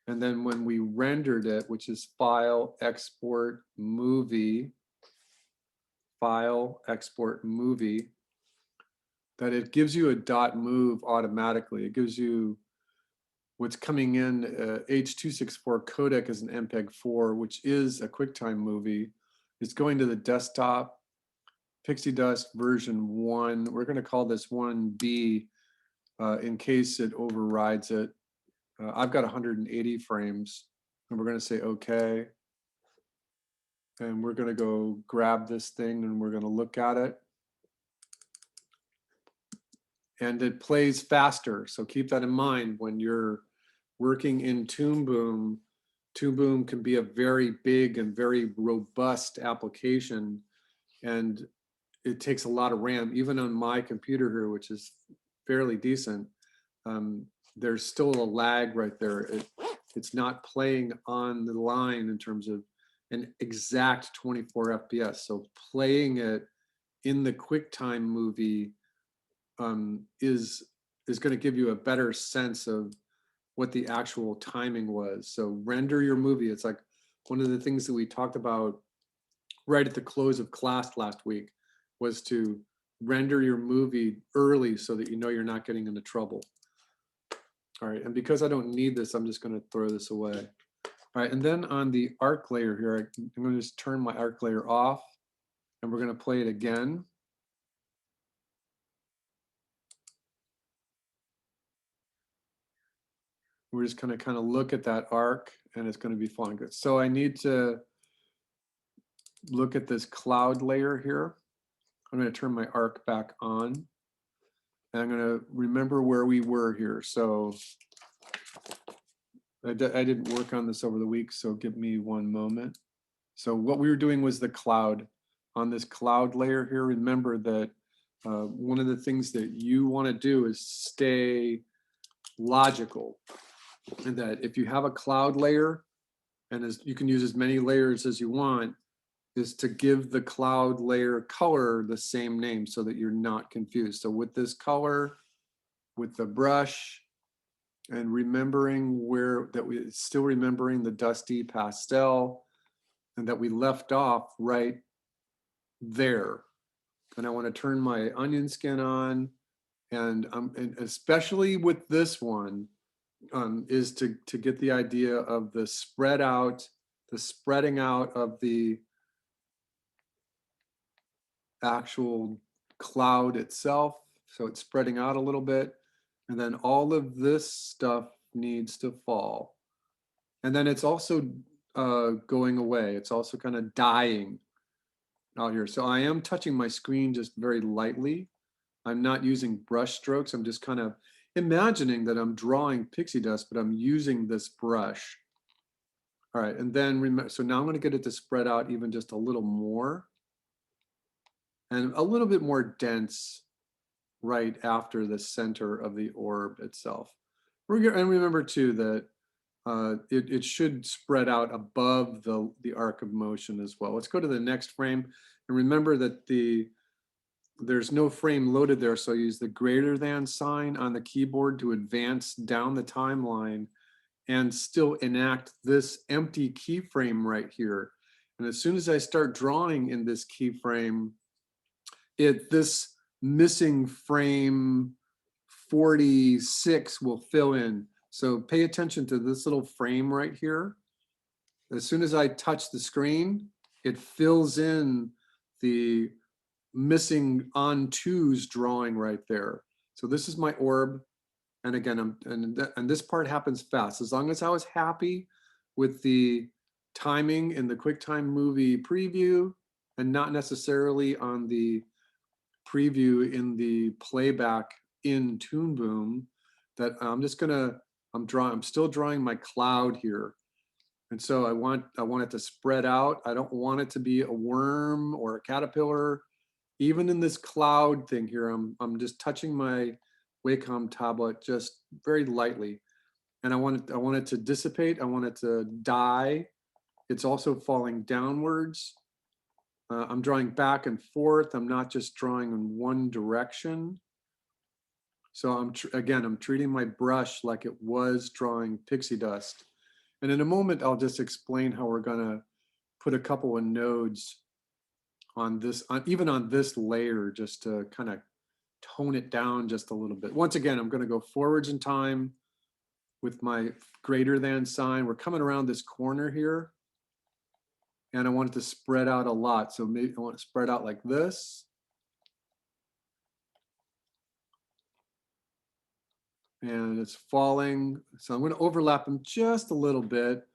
Speaker 1: And then when we rendered it, which is File, Export, Movie, File, Export, Movie, that it gives you a .move automatically. It gives you what's coming in. H.264 codec is an MPEG-4, which is a QuickTime movie. It's going to the desktop. Pixie Dust version 1. We're going to call this 1B in case it overrides it. I've got 180 frames, and we're going to say OK. And we're going to go grab this thing, and we're going to look at it. And it plays faster, so keep that in mind when you're working in Toon Boom. Toon Boom can be a very big and very robust application, and it takes a lot of RAM. Even on my computer here, which is fairly decent, there's still a lag right there. It's not playing on the line in terms of an exact 24 FPS. So playing it in the QuickTime movie is going to give you a better sense of what the actual timing was. So render your movie. It's like one of the things that we talked about right at the close of class last week, was to render your movie early so that you know you're not getting into trouble. All right, and because I don't need this, I'm just going to throw this away. All right, and then on the arc layer here, I'm going to just turn my arc layer off, and we're going to play it again. We're just going to kind of look at that arc, and it's going to be fine. Good. So I need to look at this cloud layer here. I'm going to turn my arc back on. And I'm going to remember where we were here. So I didn't work on this over the week, so give me one moment. So what we were doing was the cloud. on this cloud layer here. Remember that one of the things that you want to do is stay logical. And that if you have a cloud layer, and as you can use as many layers as you want, is to give the cloud layer color the same name so that you're not confused. So with this color, with the brush, and remembering where that we still remembering the dusty pastel, and that we left off right there. And I want to turn my onion skin on, and especially with this one, is to get the idea of the spread out, the spreading out of the actual cloud itself. So it's spreading out a little bit, and then all of this stuff needs to fall. And then it's also going away. It's also kind of dying out here. So I am touching my screen just very lightly. I'm not using brush strokes. I'm just kind of imagining that I'm drawing pixie dust, but I'm using this brush. All right, and then remember, so now I'm going to get it to spread out even just a little more, and a little bit more dense right after the center of the orb itself. And remember too that it should spread out above the arc of motion as well. Let's go to the next frame, and remember that there's no frame loaded there, so use the greater than sign on the keyboard to advance down the timeline and still enact this empty keyframe right here. And as soon as I start drawing in this keyframe, this missing frame 46 will fill in. So pay attention to this little frame right here. As soon as I touch the screen, it fills in the missing on twos drawing right there. So this is my orb. And again, and this part happens fast. As long as I was happy with the timing in the QuickTime Movie preview and not necessarily on the preview in the playback in Toon Boom, that I'm still drawing my cloud here. And so I want it to spread out. I don't want it to be a worm or a caterpillar. Even in this cloud thing here, I'm just touching my Wacom tablet just very lightly. And I want it to dissipate. I want it to die. It's also falling downwards. I'm drawing back and forth. I'm not just drawing in one direction. So I'm treating my brush like it was drawing pixie dust. And in a moment, I'll just explain how we're gonna put a couple of nodes on this, even on this layer, just to kind of tone it down just a little bit. Once again, I'm gonna go forwards in time with my greater than sign. We're coming around this corner here, and I want it to spread out a lot. So maybe I want it to spread out like this. And it's falling. So I'm going to overlap them just a little bit.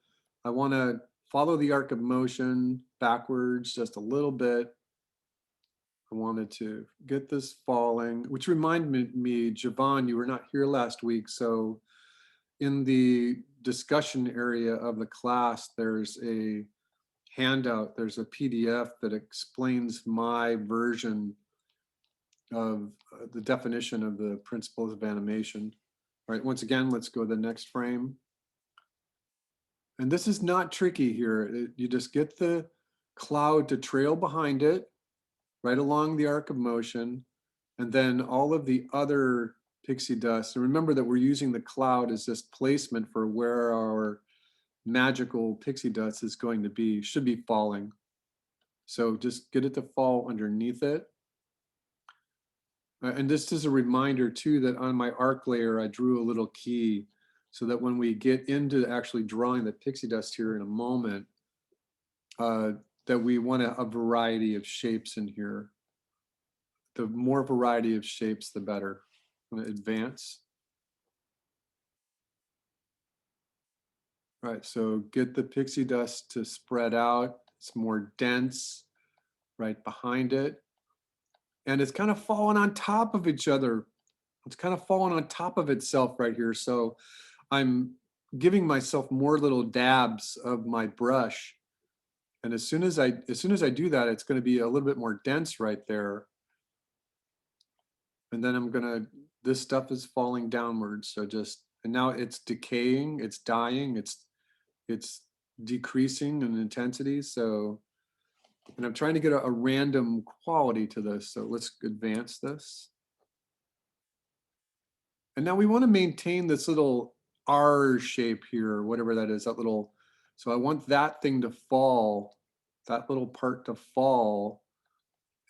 Speaker 1: I want to follow the arc of motion backwards just a little bit. I wanted to get this falling, which reminded me, Javon, you were not here last week. So in the discussion area of the class, there's a handout, there's a PDF that explains my version of the definition of the principles of animation. All right, once again, let's go to the next frame. And this is not tricky here. You just get the cloud to trail behind it, right along the arc of motion, and then all of the other pixie dust. And remember that we're using the cloud as this placement for where our magical pixie dust is going to be, should be falling. So just get it to fall underneath it. And this is a reminder too that on my arc layer, I drew a little key so that when we get into actually drawing the pixie dust here in a moment, that we want a variety of shapes in here. The more variety of shapes, the better. I'm going to advance. All right, so get the pixie dust to spread out. It's more dense right behind it. And it's kind of falling on top of each other. It's kind of falling on top of itself right here. So I'm giving myself more little dabs of my brush And as soon as I do that, it's going to be a little bit more dense right there. And then this stuff is falling downwards. So and now it's decaying, it's dying, it's decreasing in intensity. So, and I'm trying to get a random quality to this. So let's advance this. And now we want to maintain this little R shape here, whatever that is, that little, so I want that thing to fall, that little part to fall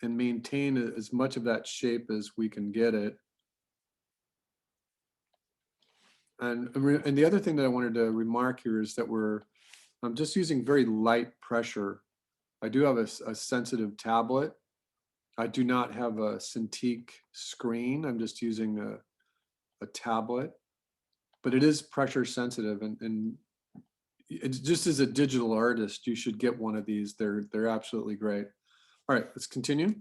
Speaker 1: and maintain as much of that shape as we can get it. And the other thing that I wanted to remark here is that I'm just using very light pressure. I do have a sensitive tablet. I do not have a Cintiq screen. I'm just using a tablet, but it is pressure sensitive, and it's just as a digital artist, you should get one of these. They're absolutely great. All right, let's continue.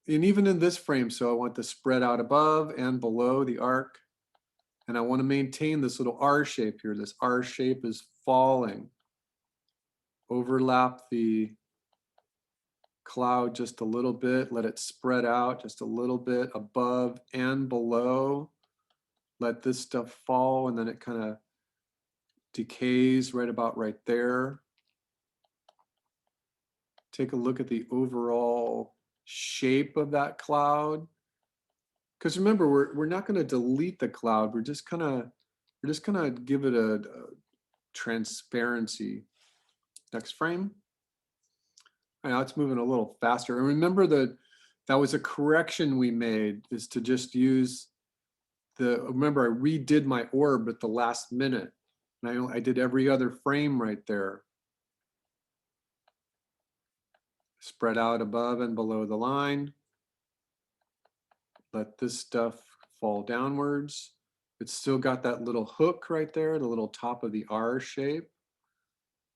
Speaker 1: And even in this frame, so I want the spread out above and below the arc, and I want to maintain this little R shape here. This R shape is falling. Overlap the cloud just a little bit, let it spread out just a little bit above and below. Let this stuff fall, and then it kind of decays right about right there. Take a look at the overall shape of that cloud. Because remember, we're not going to delete the cloud. We're just gonna give it a transparency. Next frame. Now it's moving a little faster. And remember that was a correction we made, is to just use remember I redid my orb at the last minute. And I did every other frame right there. Spread out above and below the line. Let this stuff fall downwards. It's still got that little hook right there, the little top of the R shape.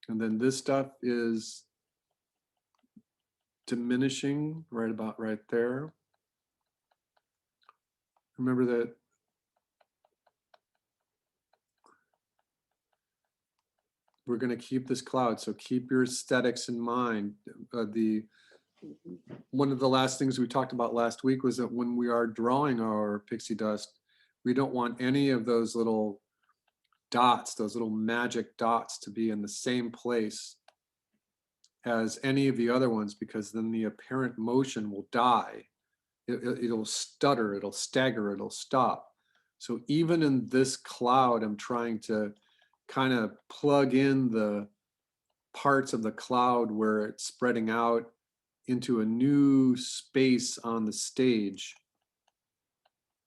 Speaker 1: And then this stuff is diminishing right about right there. Remember that we're going to keep this cloud, so keep your aesthetics in mind. One of the last things we talked about last week was that when we are drawing our pixie dust, we don't want any of those little dots, those little magic dots, to be in the same place as any of the other ones, because then the apparent motion will die. It'll stutter, it'll stagger, it'll stop. So even in this cloud, I'm trying to kind of plug in the parts of the cloud where it's spreading out into a new space on the stage,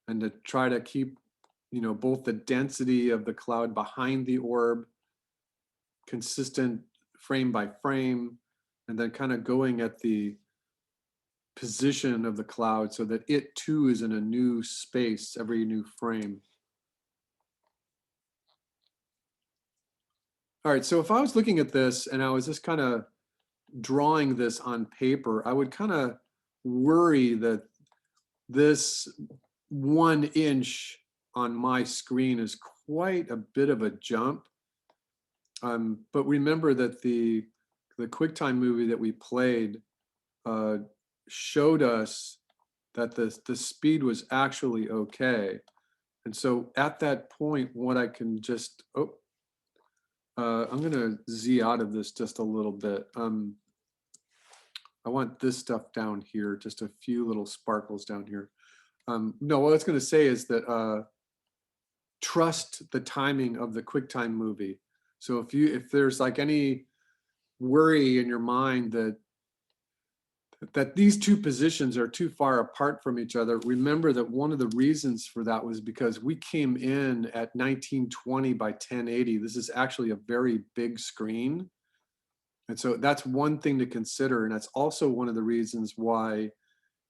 Speaker 1: and to try to keep, both the density of the cloud behind the orb consistent frame by frame, and then kind of going at the position of the cloud so that it too is in a new space every new frame. All right, so if I was looking at this and I was just kind of drawing this on paper, I would kind of worry that this 1 inch on my screen is quite a bit of a jump. But remember that the QuickTime movie that we played showed us that the speed was actually okay. And so at that point, what I can just, I'm gonna Z out of this just a little bit. I want this stuff down here, just a few little sparkles down here. No, what I was gonna say is that trust the timing of the QuickTime movie. So if there's like any worry in your mind that these two positions are too far apart from each other, remember that one of the reasons for that was because we came in at 1920 by 1080. This is actually a very big screen. And so that's one thing to consider. And that's also one of the reasons why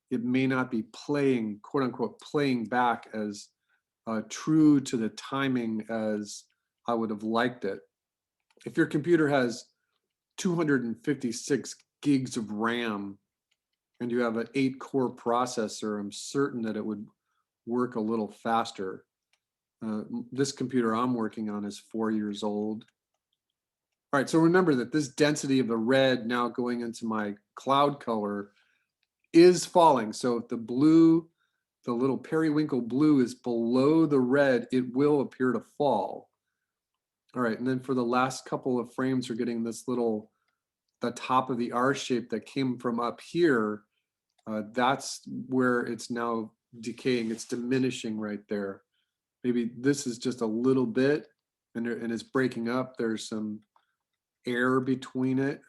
Speaker 1: it may not be playing, quote unquote, playing back as true to the timing as I would have liked it. If your computer has 256 gigs of RAM and you have an 8-core processor, I'm certain that it would work a little faster. This computer I'm working on is 4 years old. All right, so remember that this density of the red now going into my cloud color is falling. So if the blue, the little periwinkle blue is below the red, it will appear to fall. All right, and then for the last couple of frames, we're getting this little, the top of the R shape that came from up here. That's where it's now decaying, it's diminishing right there. Maybe this is just a little bit and it's breaking up. There's some air between it.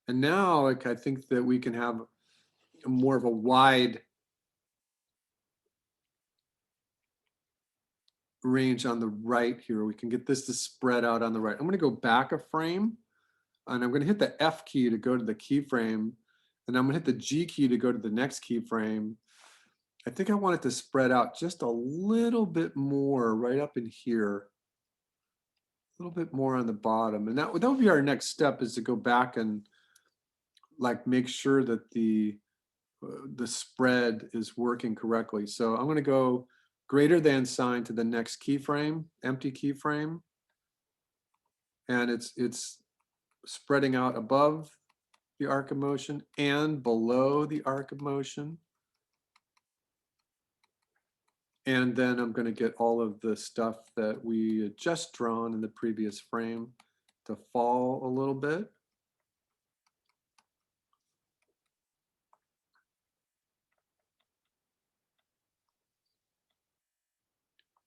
Speaker 1: And now like, I think that we can have more of a wide range on the right here. We can get this to spread out on the right. I'm going to go back a frame and I'm going to hit the F key to go to the keyframe. And I'm going to hit the G key to go to the next keyframe. I think I want it to spread out just a little bit more right up in here. A little bit more on the bottom. And that would be our next step, is to go back and like make sure that the spread is working correctly. So I'm going to go greater than sign to the next keyframe, empty keyframe. And it's spreading out above the arc of motion and below the arc of motion. And then I'm going to get all of the stuff that we had just drawn in the previous frame to fall a little bit.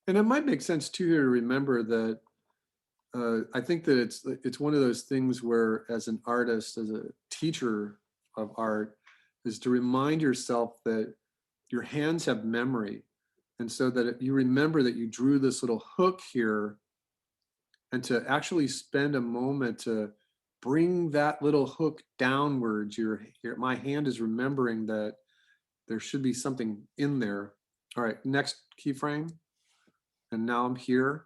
Speaker 1: And it might make sense too here to remember that I think that it's one of those things where, as an artist, as a teacher of art, is to remind yourself that your hands have memory. And so that you remember that you drew this little hook here, and to actually spend a moment to bring that little hook downwards. My hand is remembering that there should be something in there. All right, next keyframe. And now I'm here.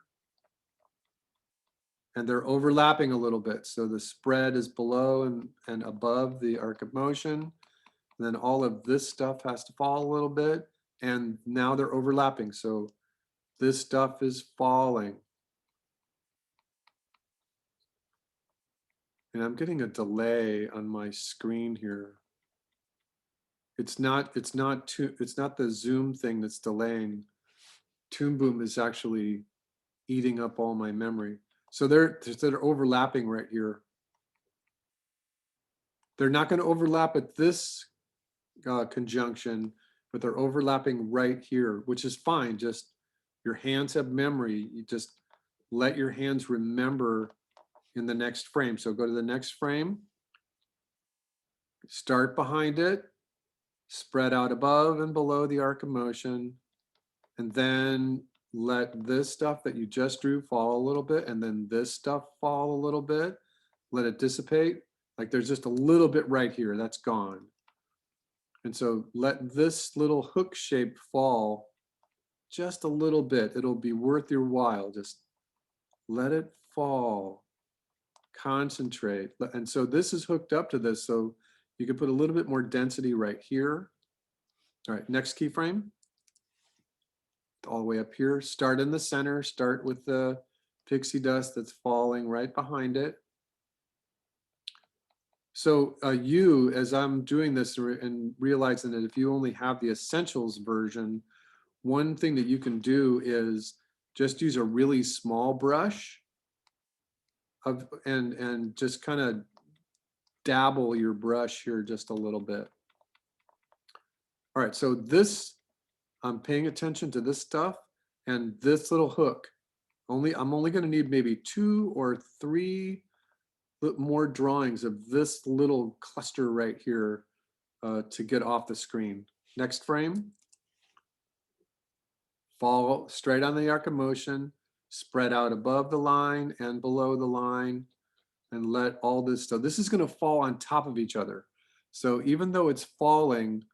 Speaker 1: And they're overlapping a little bit. So the spread is below and above the arc of motion. And then all of this stuff has to fall a little bit. And now they're overlapping. So this stuff is falling. And I'm getting a delay on my screen here. It's not the Zoom thing that's delaying. Toon Boom is actually eating up all my memory. So they're overlapping right here. They're not going to overlap at this conjunction, but they're overlapping right here, which is fine. Just your hands have memory. You just let your hands remember in the next frame. So go to the next frame, start behind it, spread out above and below the arc of motion, and then let this stuff that you just drew fall a little bit, and then this stuff fall a little bit. Let it dissipate. Like there's just a little bit right here, that's gone. And so let this little hook shape fall just a little bit. It'll be worth your while. Just let it fall. Concentrate. And so this is hooked up to this, so you can put a little bit more density right here. All right, next keyframe. All the way up here. Start in the center. Start with the pixie dust that's falling right behind it. So as I'm doing this and realizing that if you only have the essentials version, one thing that you can do is just use a really small brush and just kind of dabble your brush here just a little bit. All right, so this, I'm paying attention to this stuff and this little hook. I'm only going to need maybe 2 or 3 more drawings of this little cluster right here to get off the screen. Next frame. Fall straight on the arc of motion, spread out above the line and below the line, and let all this stuff, this is going to fall on top of each other. So even though it's falling,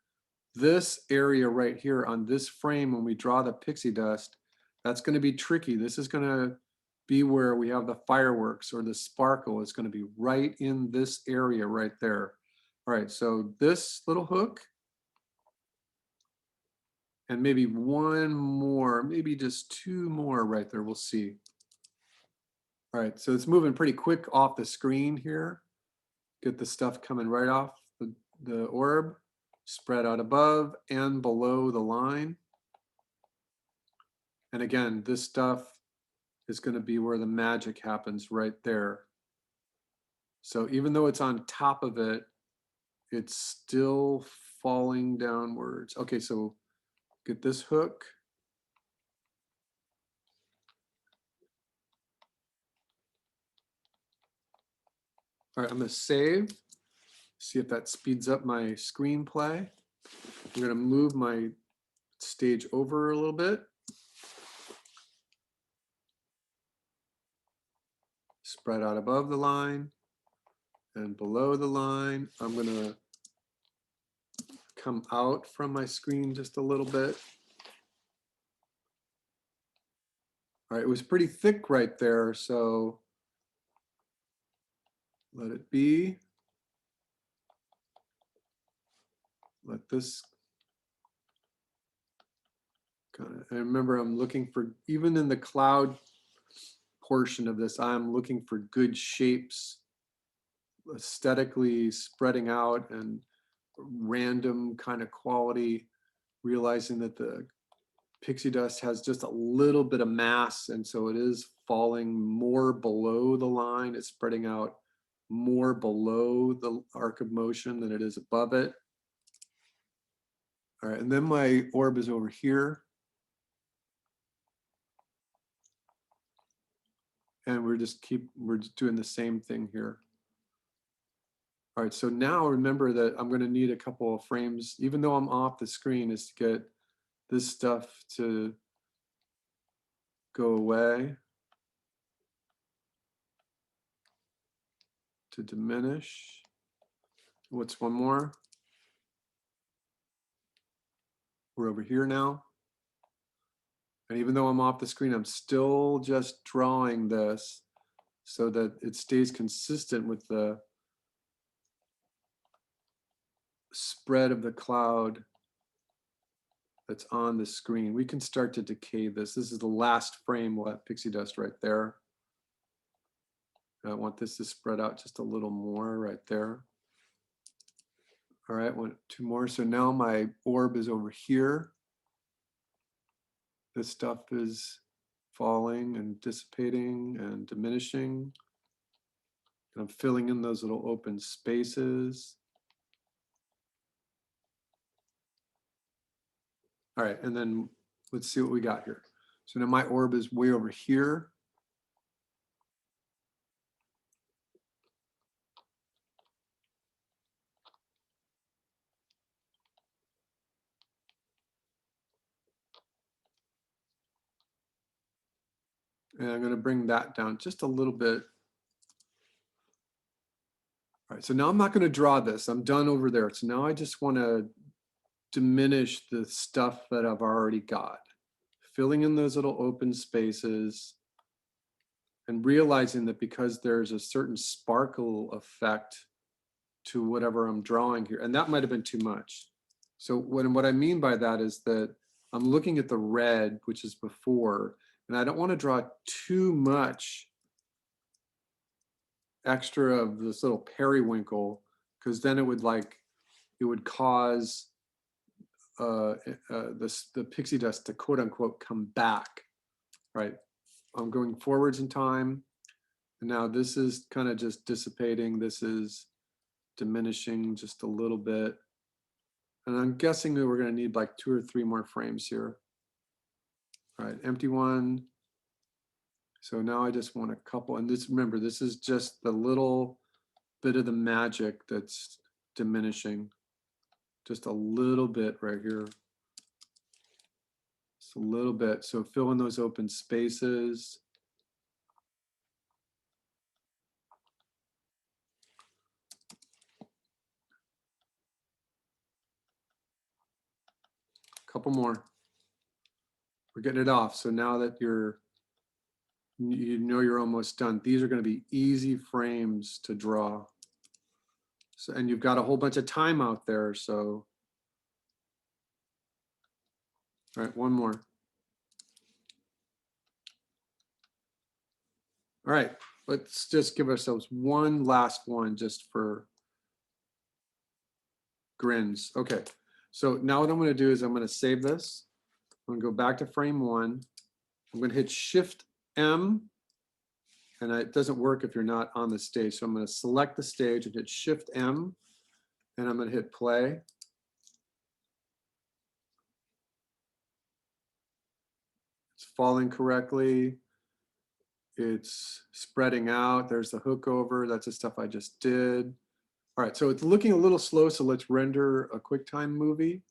Speaker 1: this area right here on this frame, when we draw the pixie dust, that's going to be tricky. This is going to be where we have the fireworks or the sparkle is going to be right in this area right there. All right, so this little hook And maybe one more, maybe just two more right there, we'll see. All right, so it's moving pretty quick off the screen here. Get the stuff coming right off the orb, spread out above and below the line. And again, this stuff is going to be where the magic happens right there. So even though it's on top of it, it's still falling downwards. Okay, so get this hook. All right, I'm going to save. See if that speeds up my screenplay. I'm going to move my stage over a little bit. Spread out above the line and below the line. I'm going to come out from my screen just a little bit. All right, it was pretty thick right there, so let it be. Let this kind of, I remember I'm looking for, even in the cloud portion of this, I'm looking for good shapes, aesthetically spreading out and random kind of quality, realizing that the pixie dust has just a little bit of mass, and so it is falling more below the line. It's spreading out more below the arc of motion than it is above it. All right, and then my orb is over here. And we're just doing the same thing here. All right, so now remember that I'm going to need a couple of frames, even though I'm off the screen, is to get this stuff to go away, to diminish. What's one more? We're over here now. And even though I'm off the screen, I'm still just drawing this so that it stays consistent with the spread of the cloud that's on the screen. We can start to decay this. This is the last frame. We'll have pixie dust right there. I want this to spread out just a little more right there. All right, two more. So now my orb is over here. This stuff is falling and dissipating and diminishing. And I'm filling in those little open spaces. All right, and then let's see what we got here. So now my orb is way over here. And I'm going to bring that down just a little bit. All right, so now I'm not going to draw this. I'm done over there. So now I just want to diminish the stuff that I've already got, filling in those little open spaces and realizing that because there's a certain sparkle effect to whatever I'm drawing here, and that might have been too much. So what I mean by that is that I'm looking at the red, which is before, and I don't want to draw too much extra of this little periwinkle, because then it would cause the pixie dust to quote unquote come back, right? I'm going forwards in time, and now this is kind of just dissipating. This is diminishing just a little bit, and I'm guessing that we're going to need like 2 or 3 more frames here. All right, empty one. So now I just want a couple, and this, remember, this is just the little bit of the magic that's diminishing. Just a little bit right here. Just a little bit. So fill in those open spaces. Couple more. We're getting it off. So now that you know you're almost done, these are going to be easy frames to draw. So, and you've got a whole bunch of time out there. So All right, one more. All right, let's just give ourselves one last one just for grins. Okay, so now what I'm going to do is I'm going to save this. I'm going to go back to frame one. I'm going to hit Shift M, and it doesn't work if you're not on the stage. So I'm going to select the stage and hit Shift M, and I'm going to hit play. It's falling correctly. It's spreading out. There's the hook over. That's the stuff I just did. All right, so it's looking a little slow, so let's render a QuickTime movie.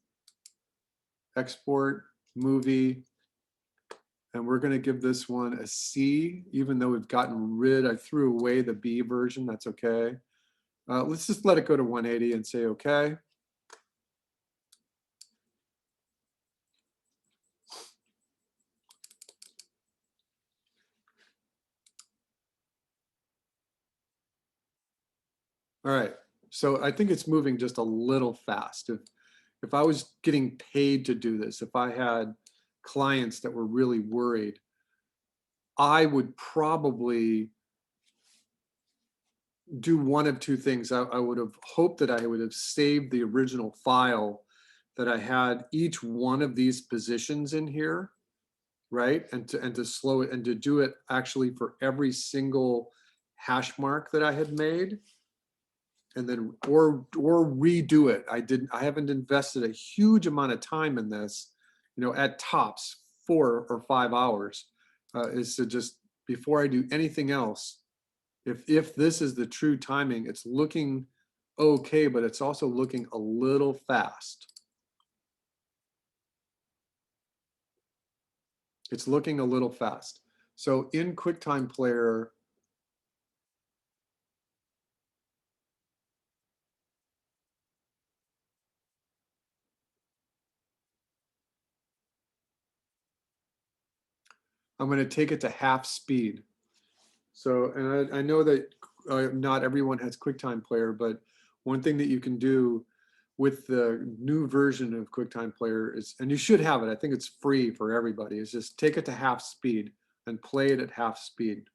Speaker 1: Export, movie, and we're gonna give this one a C, even though we've gotten rid, I threw away the B version, that's okay. Let's just let it go to 180 and say okay. All right, so I think it's moving just a little fast. If I was getting paid to do this, if I had clients that were really worried, I would probably do one of two things. I would have hoped that I would have saved the original file that I had each one of these positions in here, right? And to slow it and to do it actually for every single hash mark that I had made. And then or redo it. I haven't invested a huge amount of time in this, you know, at tops 4 or 5 hours, is to just, before I do anything else, if this is the true timing, it's looking okay, but it's also looking a little fast. It's looking a little fast. So in QuickTime Player, I'm going to take it to half speed. So, and I know that not everyone has QuickTime Player, but one thing that you can do with the new version of QuickTime Player is, and you should have it, I think it's free for everybody, is just take it to half speed and play it at half speed.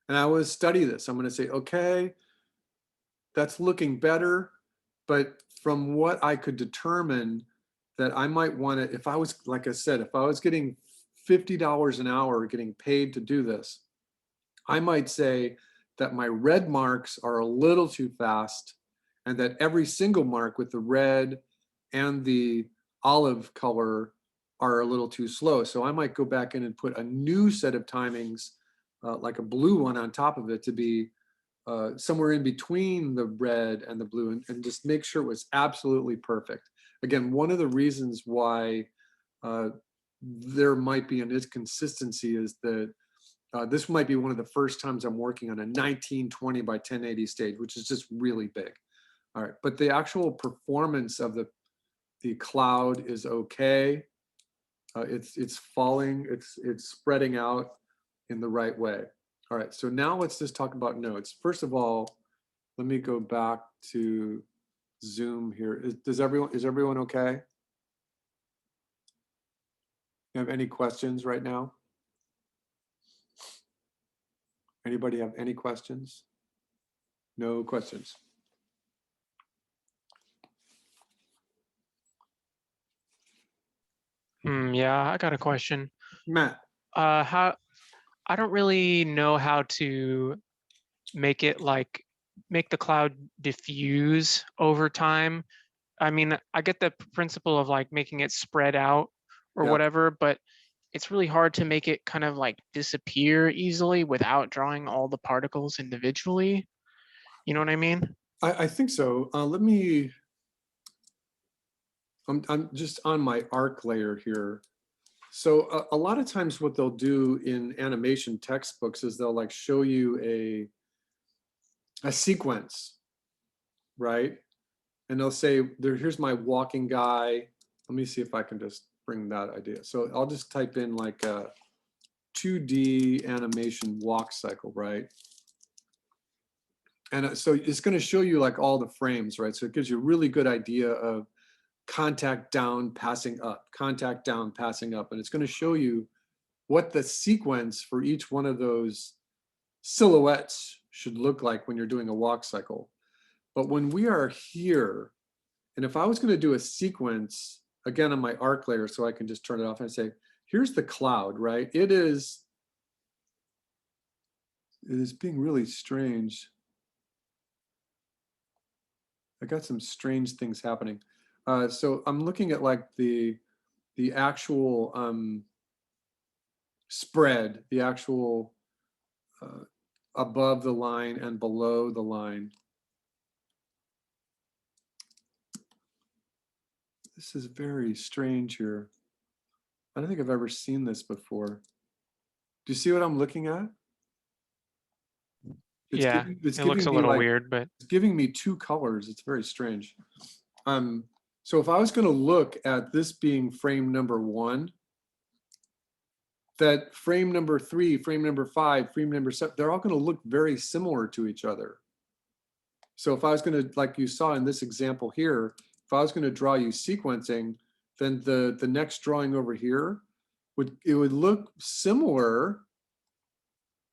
Speaker 1: And I always study this. I'm going to say, okay, that's looking better, but from what I could determine, that I might want to, if I was, like I said, if I was getting $50 an hour getting paid to do this, I might say that my red marks are a little too fast and that every single mark with the red and the olive color are a little too slow. So I might go back in and put a new set of timings, like a blue one on top of it, to be somewhere in between the red and the blue, and just make sure it was absolutely perfect. Again, one of the reasons why there might be an inconsistency is that this might be one of the first times I'm working on a 1920 by 1080 stage, which is just really big. All right, but the actual performance of the cloud is okay. It's falling, it's spreading out in the right way. All right, so now let's just talk about notes. First of all, let me go back to Zoom here. Is everyone okay? You have any questions right now? Anybody have any questions? No questions.
Speaker 2: Yeah, I got a question.
Speaker 1: Matt.
Speaker 2: I don't really know how to make it like, make the cloud diffuse over time. I mean, I get the principle of like making it spread out or
Speaker 1: Yeah.
Speaker 2: whatever, but it's really hard to make it kind of like disappear easily without drawing all the particles individually. You know what I mean?
Speaker 1: I think so. Let me, I'm just on my arc layer here. So a lot of times what they'll do in animation textbooks is they'll like show you a sequence, right? And they'll say, here's my walking guy. Let me see if I can just bring that idea. So I'll just type in like a 2D animation walk cycle, right? And so it's going to show you like all the frames, right? So it gives you a really good idea of contact down, passing up, contact down, passing up. And it's going to show you what the sequence for each one of those silhouettes should look like when you're doing a walk cycle. But when we are here, and if I was going to do a sequence again on my arc layer, so I can just turn it off and say, here's the cloud, right? It is being really strange. I got some strange things happening. So I'm looking at like the actual spread, the actual above the line and below the line. This is very strange here. I don't think I've ever seen this before. Do you see what I'm looking at?
Speaker 2: Yeah,
Speaker 1: it's
Speaker 2: it looks a
Speaker 1: me
Speaker 2: little
Speaker 1: like-
Speaker 2: weird, but
Speaker 1: It's giving me two colors. It's very strange. So if I was going to look at this being frame number 1, that frame number 3, frame number 5, frame number 7, they're all going to look very similar to each other. So if I was going to, like you saw in this example here, if I was going to draw you sequencing, then the next drawing over here would look similar.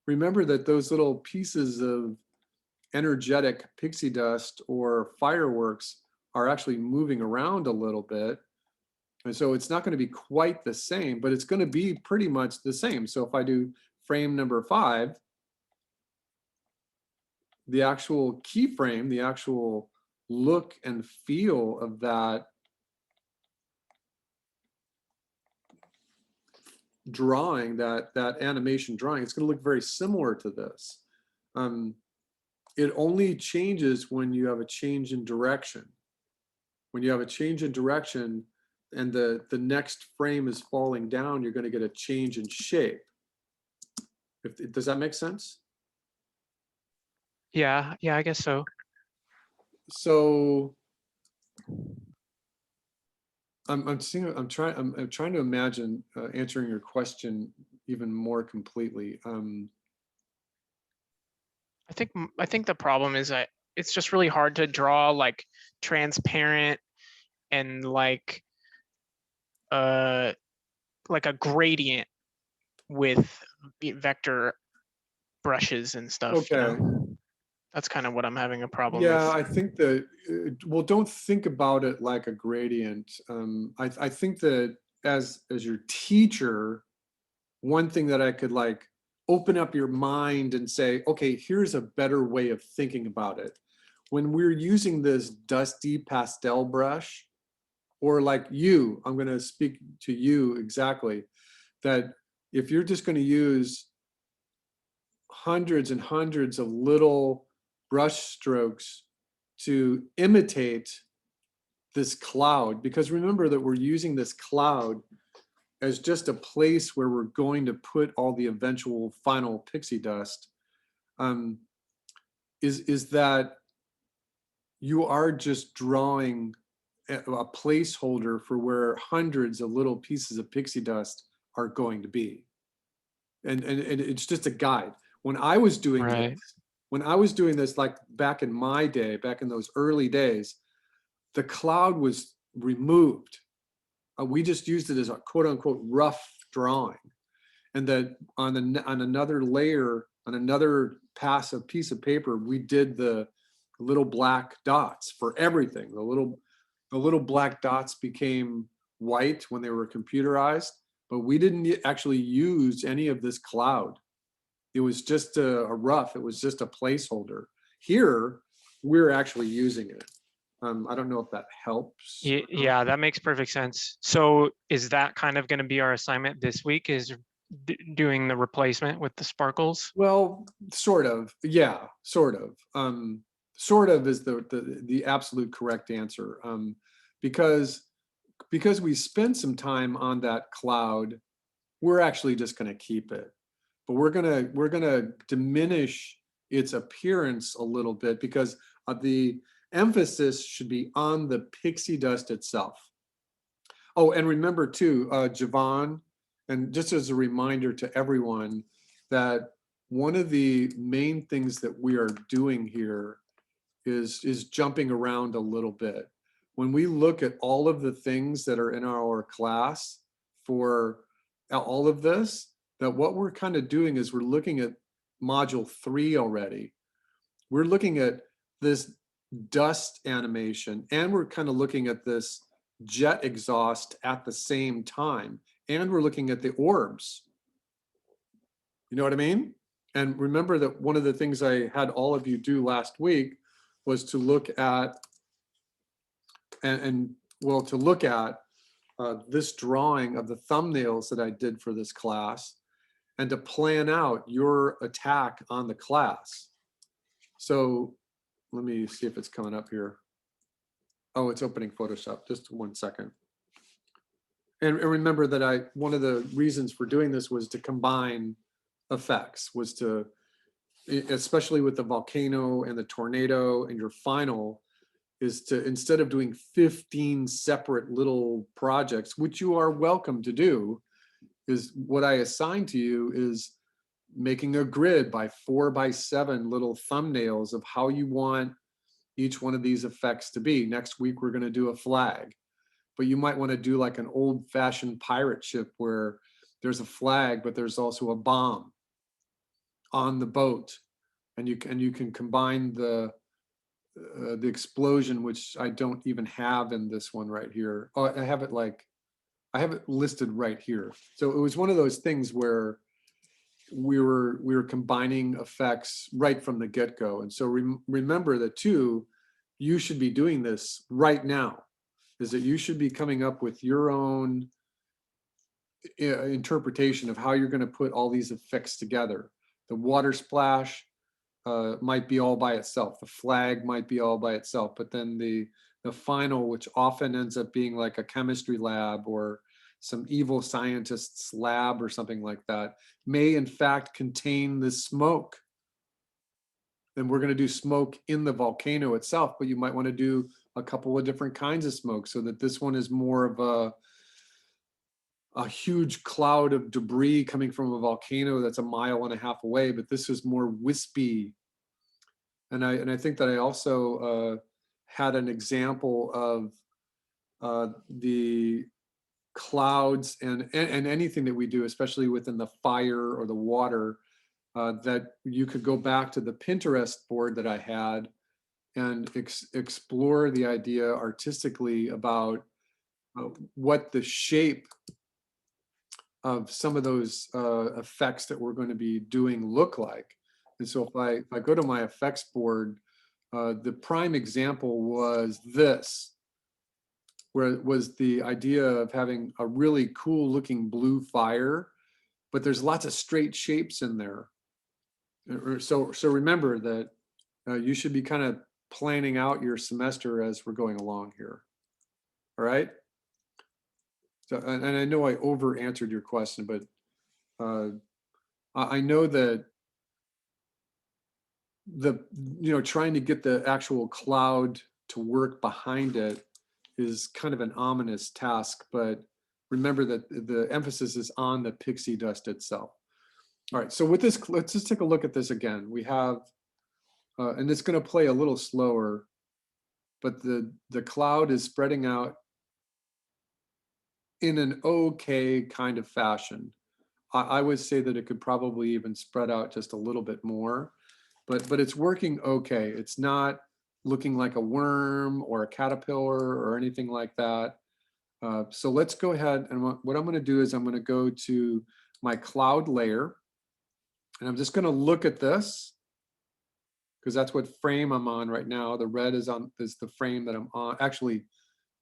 Speaker 1: Remember that those little pieces of energetic pixie dust or fireworks are actually moving around a little bit. And so it's not going to be quite the same, but it's going to be pretty much the same. So if I do frame number 5, the actual keyframe, the actual look and feel of that drawing, that animation drawing, it's going to look very similar to this. It only changes when you have a change in direction. When you have a change in direction and the next frame is falling down, you're going to get a change in shape. Does that make sense?
Speaker 2: yeah, I guess so.
Speaker 1: So I'm trying to imagine answering your question even more completely.
Speaker 2: I think the problem is that it's just really hard to draw like transparent and like a gradient with vector brushes and stuff. You
Speaker 1: Okay.
Speaker 2: know? That's kind of what I'm having a problem
Speaker 1: Yeah,
Speaker 2: with.
Speaker 1: I think that, well, don't think about it like a gradient. I think that as your teacher, one thing that I could like open up your mind and say, okay, here's a better way of thinking about it. When we're using this dusty pastel brush, or like you, I'm going to speak to you exactly, that if you're just going to use hundreds and hundreds of little brush strokes to imitate this cloud, because remember that we're using this cloud as just a place where we're going to put all the eventual final pixie dust, is that you are just drawing a placeholder for where hundreds of little pieces of pixie dust are going to be. And it's just a guide. When I was doing
Speaker 2: Right.
Speaker 1: this, like back in my day, back in those early days, the cloud was removed. We just used it as a quote unquote rough drawing. And that on another layer, on another passive piece of paper, we did the little black dots for everything. The little black dots became white when they were computerized, but we didn't actually use any of this cloud. It was just a rough, it was just a placeholder. Here, we're actually using it. I don't know if that helps.
Speaker 2: Yeah, that makes perfect sense. So is that kind of going to be our assignment this week, is doing the replacement with the sparkles?
Speaker 1: Well, sort of, yeah, sort of. Sort of is the absolute correct answer. Because we spent some time on that cloud, we're actually just going to keep it. But we're gonna diminish its appearance a little bit because the emphasis should be on the pixie dust itself. Oh, and remember too, Javon, and just as a reminder to everyone, that one of the main things that we are doing here is jumping around a little bit. When we look at all of the things that are in our class for all of this, that what we're kind of doing is we're looking at module 3 already. We're looking at this dust animation, and we're kind of looking at this jet exhaust at the same time, and we're looking at the orbs. You know what I mean? And remember that one of the things I had all of you do last week was to look at to look at this drawing of the thumbnails that I did for this class, and to plan out your attack on the class. So let me see if it's coming up here. Oh, it's opening Photoshop. Just 1 second. And remember that one of the reasons for doing this was to combine effects, was to, especially with the volcano and the tornado and your final, is to, instead of doing 15 separate little projects, which you are welcome to do, is what I assign to you is making a grid by 4 by 7 little thumbnails of how you want each one of these effects to be. Next week, we're going to do a flag, but you might want to do like an old fashioned pirate ship where there's a flag, but there's also a bomb on the boat. And you can combine the explosion, which I don't even have in this one right here. Oh, I have it listed right here. So it was one of those things where we were combining effects right from the get-go. And so remember that too, you should be doing this right now, is that you should be coming up with your own interpretation of how you're going to put all these effects together. The water splash might be all by itself. The flag might be all by itself, but then the final, which often ends up being like a chemistry lab or some evil scientist's lab or something like that, may in fact contain the smoke. And we're going to do smoke in the volcano itself, but you might want to do a couple of different kinds of smoke, so that this one is more of a huge cloud of debris coming from a volcano that's 1.5 miles away, but this is more wispy. And I think that I also had an example of the clouds and anything that we do, especially within the fire or the water, that you could go back to the Pinterest board that I had and explore the idea artistically about what the shape of some of those effects that we're going to be doing look like. And so if I go to my effects board, the prime example was this, where it was the idea of having a really cool looking blue fire, but there's lots of straight shapes in there. So remember that you should be kind of planning out your semester as we're going along here. All right. So, and I know I over answered your question, but I know that trying to get the actual cloud to work behind it is kind of an ominous task, but remember that the emphasis is on the pixie dust itself. All right, so with this, let's just take a look at this again. We have, and it's going to play a little slower, but the cloud is spreading out in an okay kind of fashion. I would say that it could probably even spread out just a little bit more, but it's working okay. It's not looking like a worm or a caterpillar or anything like that. So let's go ahead, and what I'm going to do is I'm going to go to my cloud layer, and I'm just going to look at this because that's what frame I'm on right now. The red is the frame that I'm on. Actually,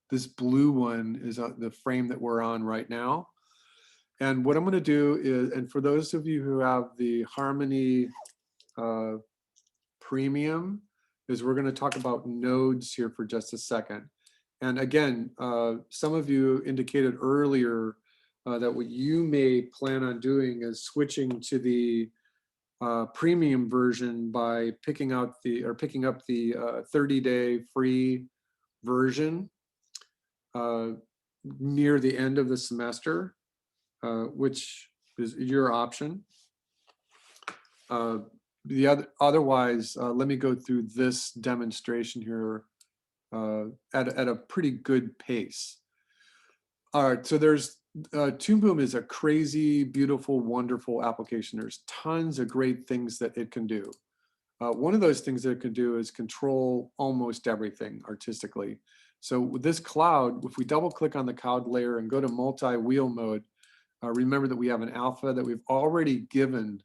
Speaker 1: this blue one is the frame that we're on right now. And what I'm going to do is, and for those of you who have the Harmony Premium, is we're going to talk about nodes here for just a second. And again, some of you indicated earlier that what you may plan on doing is switching to the premium version by picking up the 30-day free version near the end of the semester, which is your option. Otherwise, let me go through this demonstration here at a pretty good pace. All right, so there's Toon Boom is a crazy, beautiful, wonderful application. There's tons of great things that it can do. One of those things that it can do is control almost everything artistically. So with this cloud, if we double click on the cloud layer and go to multi-wheel mode, remember that we have an alpha that we've already given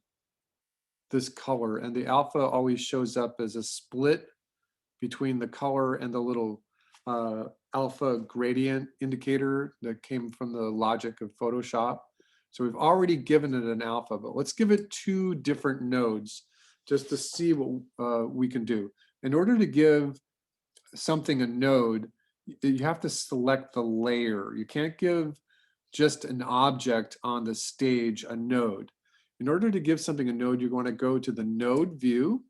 Speaker 1: this color, and the alpha always shows up as a split between the color and the little alpha gradient indicator that came from the logic of Photoshop. So we've already given it an alpha, but let's give it 2 different nodes just to see what we can do. In order to give something a node, you have to select the layer. You can't give just an object on the stage a node. In order to give something a node, you're going to go to the node view.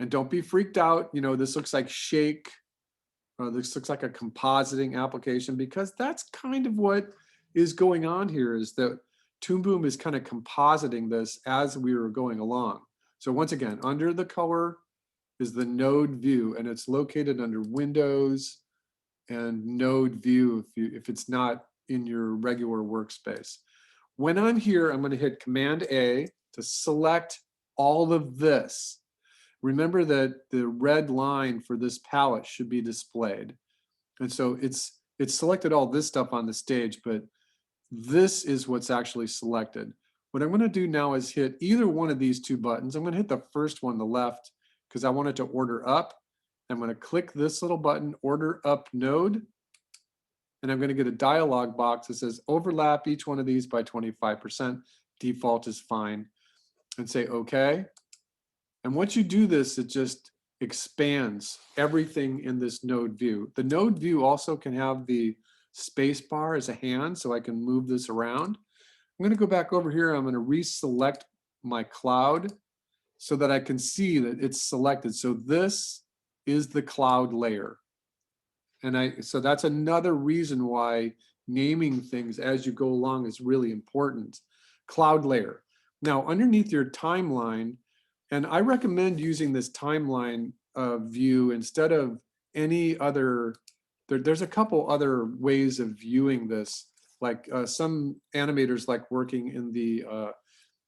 Speaker 1: And don't be freaked out. You know, this looks like Shake. This looks like a compositing application, because that's kind of what is going on here, is that Toon Boom is kind of compositing this as we were going along. So once again, under the color is the node view, and it's located under Windows and node view if it's not in your regular workspace. When I'm here, I'm going to hit Command A to select all of this. Remember that the red line for this palette should be displayed. And so it's selected all this stuff on the stage, but this is what's actually selected. What I'm going to do now is hit either one of these 2 buttons. I'm going to hit the first one, the left, because I want it to order up. I'm going to click this little button, Order Up Node. And I'm going to get a dialog box that says overlap each one of these by 25%. Default is fine. And say OK. And once you do this, it just expands everything in this node view. The node view also can have the space bar as a hand, so I can move this around. I'm going to go back over here. I'm going to reselect my cloud so that I can see that it's selected. So this is the cloud layer. And so that's another reason why naming things as you go along is really important. Cloud layer. Now, underneath your timeline, and I recommend using this timeline view instead of any other, there's a couple other ways of viewing this. Like some animators like working in the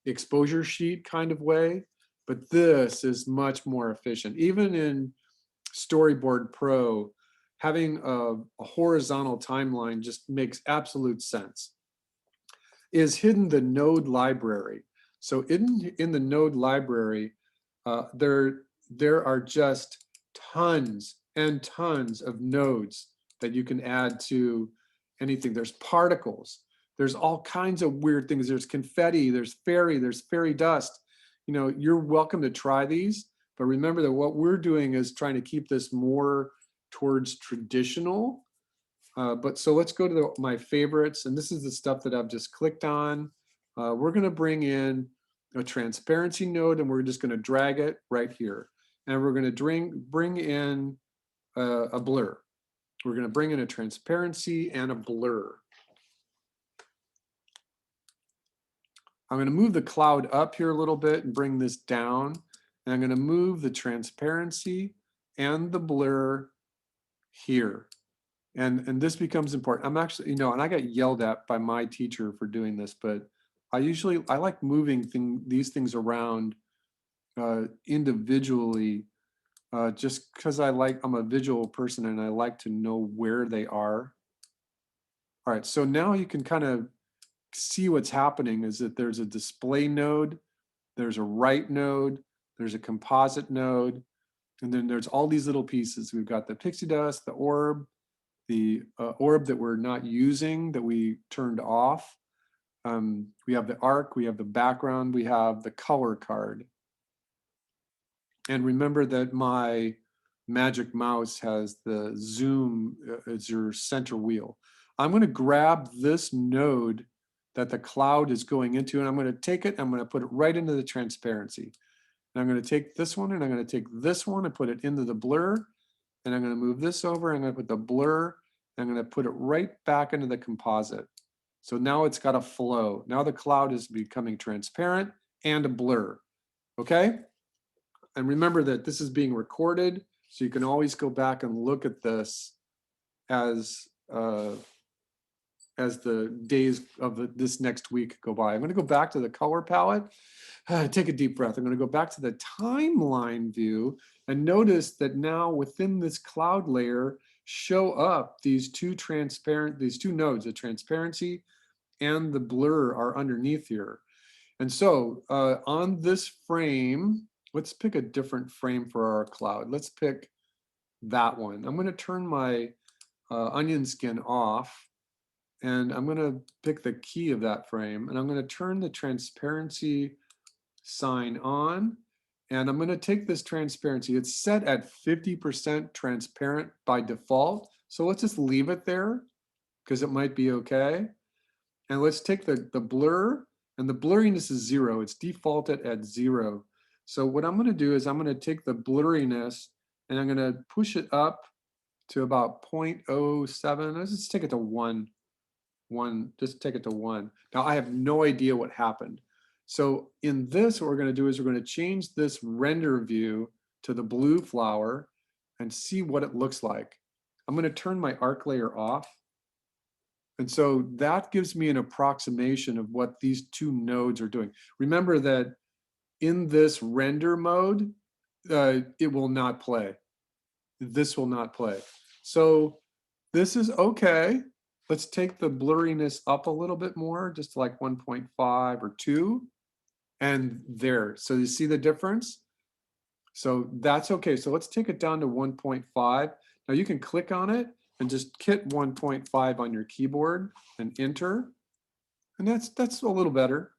Speaker 1: exposure sheet kind of way, but this is much more efficient. Even in Storyboard Pro, having a horizontal timeline just makes absolute sense. Is hidden the node library. So in the node library, there are just tons and tons of nodes that you can add to anything. There's particles. There's all kinds of weird things. There's confetti, there's fairy dust. You know, you're welcome to try these, but remember that what we're doing is trying to keep this more towards traditional. But so let's go to my favorites, and this is the stuff that I've just clicked on. We're going to bring in a transparency node, and we're just going to drag it right here. And we're going to bring in a blur. We're going to bring in a transparency and a blur. I'm going to move the cloud up here a little bit and bring this down. And I'm going to move the transparency and the blur here. And this becomes important. I'm actually, you know, and I got yelled at by my teacher for doing this, but I like moving these things around individually, just because I'm a visual person and I like to know where they are. All right, so now you can kind of see what's happening is that there's a display node, there's a write node, there's a composite node, and then there's all these little pieces. We've got the pixie dust, the orb that we're not using, that we turned off. We have the arc, we have the background, we have the color card. And remember that my magic mouse has the zoom as your center wheel. I'm going to grab this node that the cloud is going into, and I'm going to take it, I'm going to put it right into the transparency. And I'm going to take this one, and I'm going to take this one and put it into the blur, and I'm going to move this over, I'm going to put the blur, and I'm going to put it right back into the composite. So now it's got a flow. Now the cloud is becoming transparent and a blur. Okay? And remember that this is being recorded, so you can always go back and look at this as the days of this next week go by. I'm going to go back to the color palette. Take a deep breath. I'm going to go back to the timeline view and notice that now within this cloud layer show up these two nodes, the transparency and the blur are underneath here. And so on this frame, let's pick a different frame for our cloud. Let's pick that one. I'm going to turn my onion skin off, and I'm going to pick the key of that frame, and I'm going to turn the transparency sign on, and I'm going to take this transparency. It's set at 50% transparent by default, so let's just leave it there because it might be okay. And let's take the blur, and the blurriness is 0. It's defaulted at 0. So what I'm going to do is I'm going to take the blurriness and I'm going to push it up to about 0.07. Let's just take it to 1. Just take it to 1. Now I have no idea what happened. So in this, what we're going to do is we're going to change this render view to the blue flower and see what it looks like. I'm going to turn my arc layer off. And so that gives me an approximation of what these two nodes are doing. Remember that in this render mode, it will not play. This will not play. So this is okay. Let's take the blurriness up a little bit more, just to like 1.5 or 2. And there, so you see the difference? So that's okay. So let's take it down to 1.5. Now you can click on it and just hit 1.5 on your keyboard and enter. And that's a little better.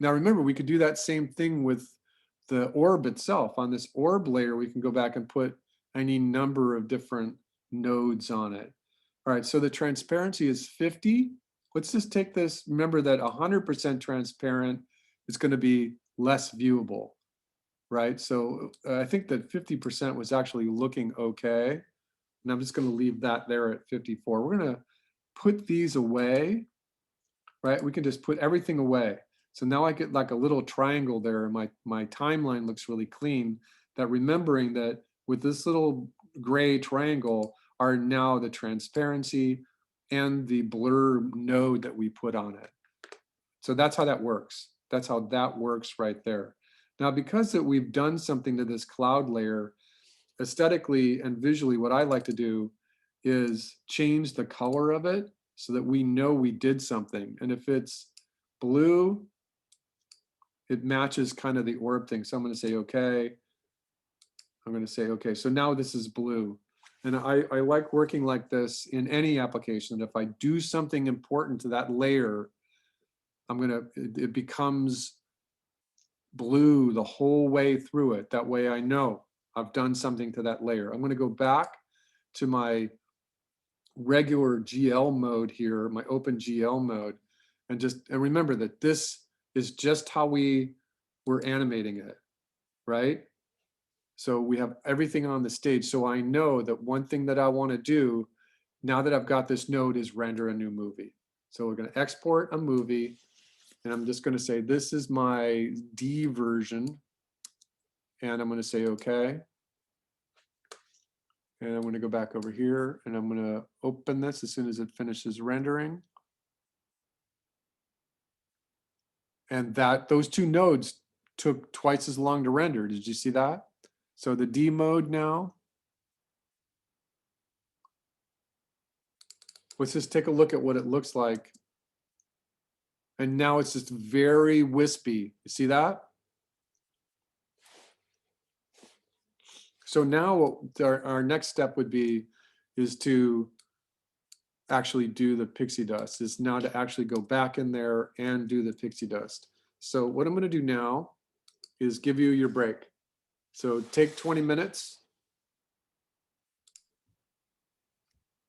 Speaker 1: Now remember, we could do that same thing with the orb itself. On this orb layer, we can go back and put any number of different nodes on it. All right, so the transparency is 50. Let's just take this. Remember that 100% transparent is going to be less viewable, right? So I think that 50% was actually looking okay. And I'm just going to leave that there at 54. We're going to put these away, right? We can just put everything away. So now I get like a little triangle there. My timeline looks really clean. That remembering that with this little gray triangle are now the transparency and the blur node that we put on it. So that's how that works. That's how that works right there. Now, because that we've done something to this cloud layer, aesthetically and visually, what I like to do is change the color of it so that we know we did something. And if it's blue, it matches kind of the orb thing. So I'm going to say, okay. I'm going to say, okay, so now this is blue. And I like working like this in any application. If I do something important to that layer, it becomes blue the whole way through it. That way I know I've done something to that layer. I'm going to go back to my regular GL mode here, my OpenGL mode, and remember that this is just how we were animating it, right? So we have everything on the stage. So I know that one thing that I want to do now that I've got this node is render a new movie. So we're going to export a movie, and I'm just going to say, this is my D version. And I'm going to say, okay. And I'm going to go back over here and I'm going to open this as soon as it finishes rendering. And those two nodes took twice as long to render. Did you see that? So the D mode now. Let's just take a look at what it looks like. And now it's just very wispy. You see that? So now our next step would be is to actually do the pixie dust, is now to actually go back in there and do the pixie dust. So what I'm going to do now is give you your break. So take 20 minutes.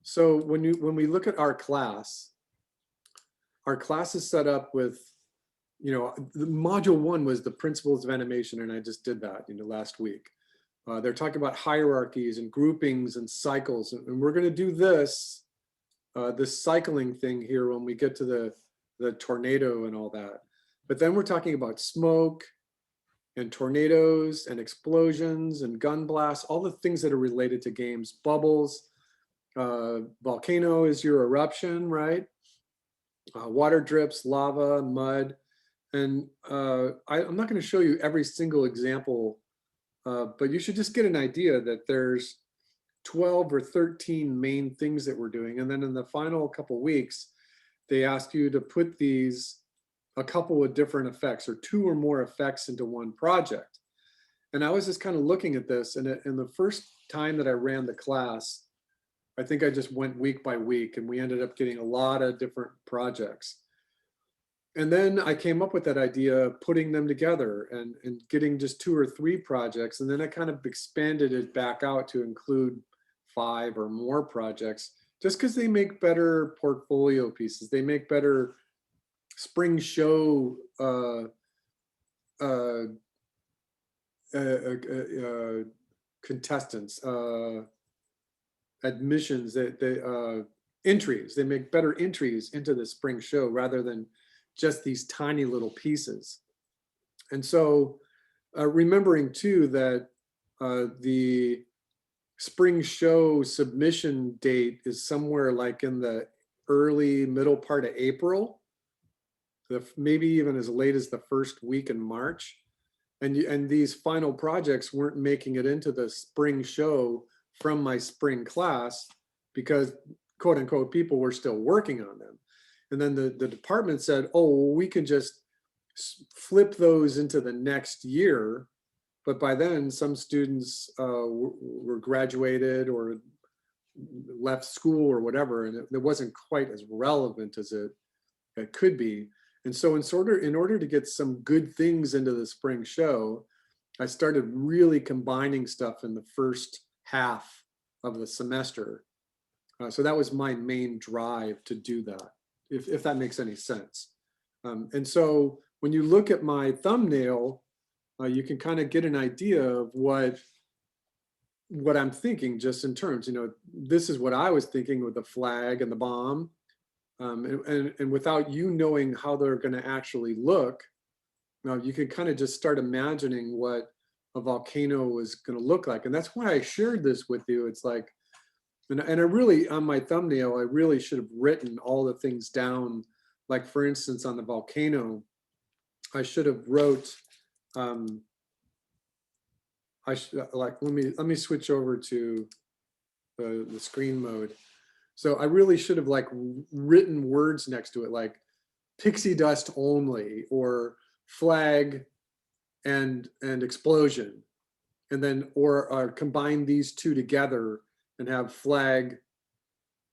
Speaker 1: So when we look at our class is set up with, the module 1 was the principles of animation, and I just did that last week. They're talking about hierarchies and groupings and cycles, and we're going to do this cycling thing here when we get to the tornado and all that. But then we're talking about smoke and tornadoes and explosions and gun blasts, all the things that are related to games, bubbles, volcano is your eruption, right? Water drips, lava, mud. And I'm not going to show you every single example, but you should just get an idea that there's 12 or 13 main things that we're doing. And then in the final couple weeks, they ask you to put a couple of different effects or 2 or more effects into one project. And I was just kind of looking at this, and the first time that I ran the class, I think I just went week by week, and we ended up getting a lot of different projects. And then I came up with that idea of putting them together and getting just 2 or 3 projects. And then I kind of expanded it back out to include 5 or more projects, just because they make better portfolio pieces. They make better spring show contestants, admissions, entries. They make better entries into the spring show rather than just these tiny little pieces. And so remembering too that the spring show submission date is somewhere like in the early middle part of April, maybe even as late as the first week in March. And these final projects weren't making it into the spring show from my spring class because quote unquote people were still working on them. And then the department said, oh, we can just flip those into the next year. But by then some students were graduated or left school or whatever, and it wasn't quite as relevant as it could be. And so in order to get some good things into the spring show, I started really combining stuff in the first half of the semester. So that was my main drive to do that, if that makes any sense. And so when you look at my thumbnail, you can kind of get an idea of what I'm thinking just in terms, this is what I was thinking with the flag and the bomb. And without you knowing how they're going to actually look, you can kind of just start imagining what a volcano is going to look like. And that's why I shared this with you. It's like, and I really, on my thumbnail, I really should have written all the things down. Like for instance, on the volcano, I should have wrote, let me switch over to the screen mode. So I really should have like written words next to it, like pixie dust only, or flag and explosion, and then or combine these 2 together and have flag,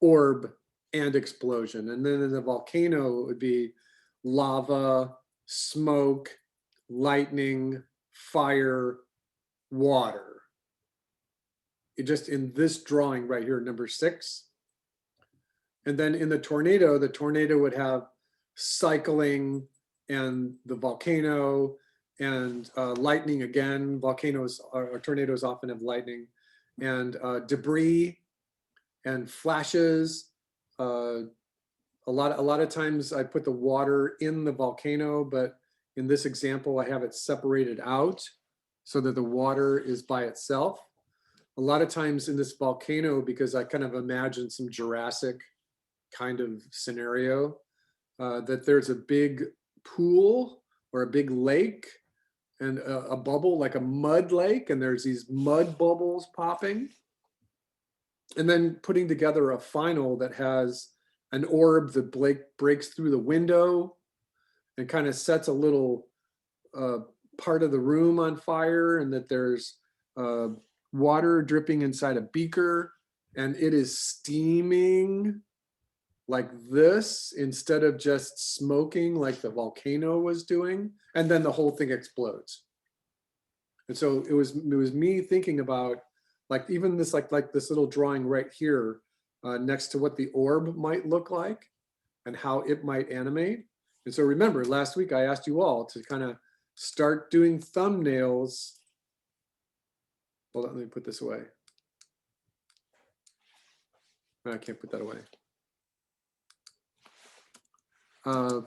Speaker 1: orb, and explosion. And then in the volcano it would be lava, smoke, lightning, fire, water. It just in this drawing right here, number 6. And then in the tornado would have cycling and the volcano and lightning again. Volcanoes or tornadoes often have lightning, and debris and flashes. A lot of times I put the water in the volcano, but in this example, I have it separated out so that the water is by itself. A lot of times in this volcano, because I kind of imagine some Jurassic kind of scenario, that there's a big pool or a big lake and a bubble, like a mud lake, and there's these mud bubbles popping. And then putting together a final that has an orb that breaks through the window and kind of sets a little part of the room on fire, and that there's water dripping inside a beaker and it is steaming like this instead of just smoking like the volcano was doing, and then the whole thing explodes. And so it was me thinking about like even this like this little drawing right here next to what the orb might look like and how it might animate. And so remember, last week I asked you all to kind of start doing thumbnails. Hold on, let me put this away. I can't put that away.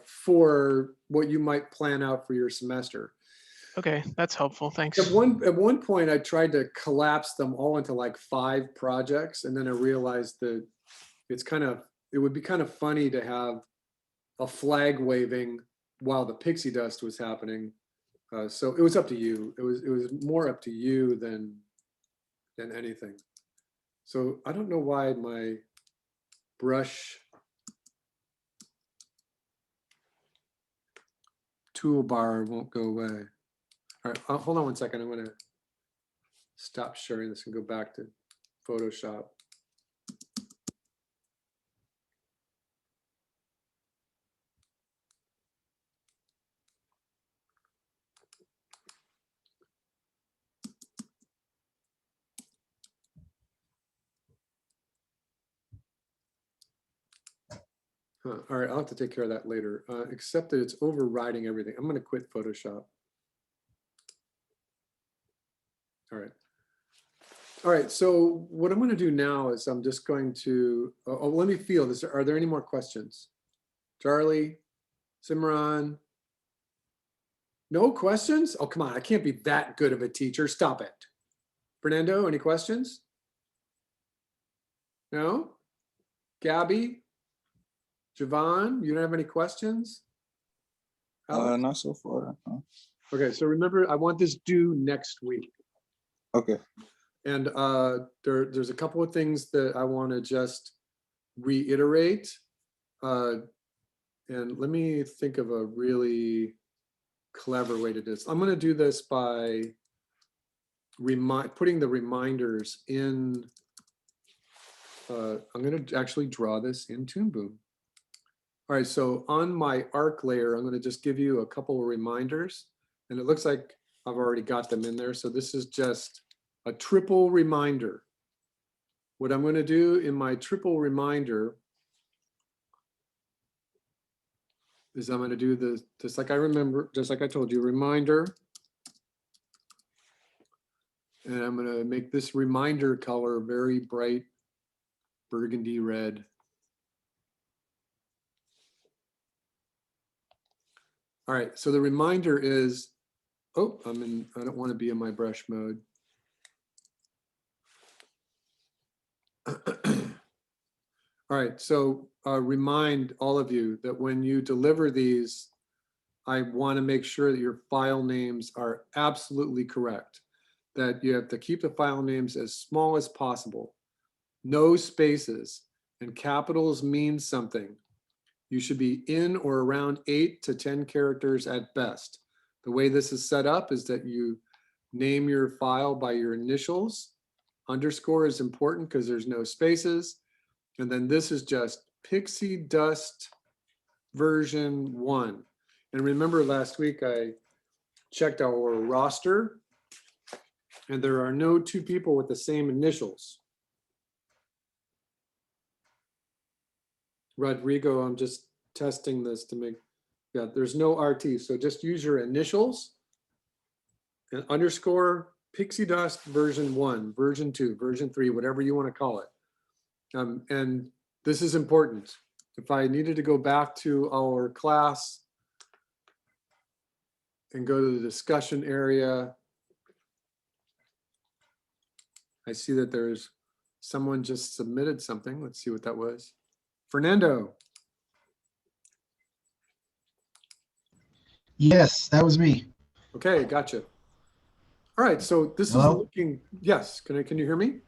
Speaker 1: For what you might plan out for your semester.
Speaker 2: Okay, that's helpful. Thanks.
Speaker 1: At one point, I tried to collapse them all into like 5 projects, and then I realized that it would be kind of funny to have a flag waving while the pixie dust was happening. So it was up to you. It was more up to you than anything. So I don't know why my brush toolbar won't go away. All right, hold on one second. I'm going to stop sharing this and go back to Photoshop. All right, I'll have to take care of that later, except that it's overriding everything. I'm going to quit Photoshop. All right. All right, so what I'm going to do now is I'm just going to, let me feel this. Are there any more questions? Charlie, Simran? No questions? Oh, come on, I can't be that good of a teacher. Stop it. Fernando, any questions? No? Gabby? Javon, you don't have any questions? Alex?
Speaker 10: Not so far. No.
Speaker 1: Okay, so remember, I want this due next week.
Speaker 10: Okay.
Speaker 1: And there's a couple of things that I want to just reiterate. And let me think of a really clever way to do this. I'm going to do this by putting the reminders in. I'm going to actually draw this in Toon Boom. All right, so on my arc layer, I'm going to just give you a couple of reminders. And it looks like I've already got them in there. So this is just a triple reminder. What I'm going to do in my triple reminder is I'm going to do the, just like I told you, reminder. And I'm going to make this reminder color very bright burgundy red. All right, so the reminder is, oh, I don't want to be in my brush mode. All right, so remind all of you that when you deliver these, I want to make sure that your file names are absolutely correct, that you have to keep the file names as small as possible, no spaces, and capitals mean something. You should be in or around 8 to 10 characters at best. The way this is set up is that you name your file by your initials. Underscore is important because there's no spaces. And then this is just Pixie Dust version 1. And remember last week I checked our roster and there are no 2 people with the same initials. Rodrigo, I'm just testing this to make, yeah, there's no RT. So just use your initials and underscore Pixie Dust version 1, version 2, version 3, whatever you want to call it. And this is important. If I needed to go back to our class and go to the discussion area, I see that there's someone just submitted something. Let's see what that was. Fernando.
Speaker 12: Yes, that was me.
Speaker 1: Okay, gotcha. All right, so this
Speaker 12: Hello?
Speaker 1: is looking, yes, can you hear me?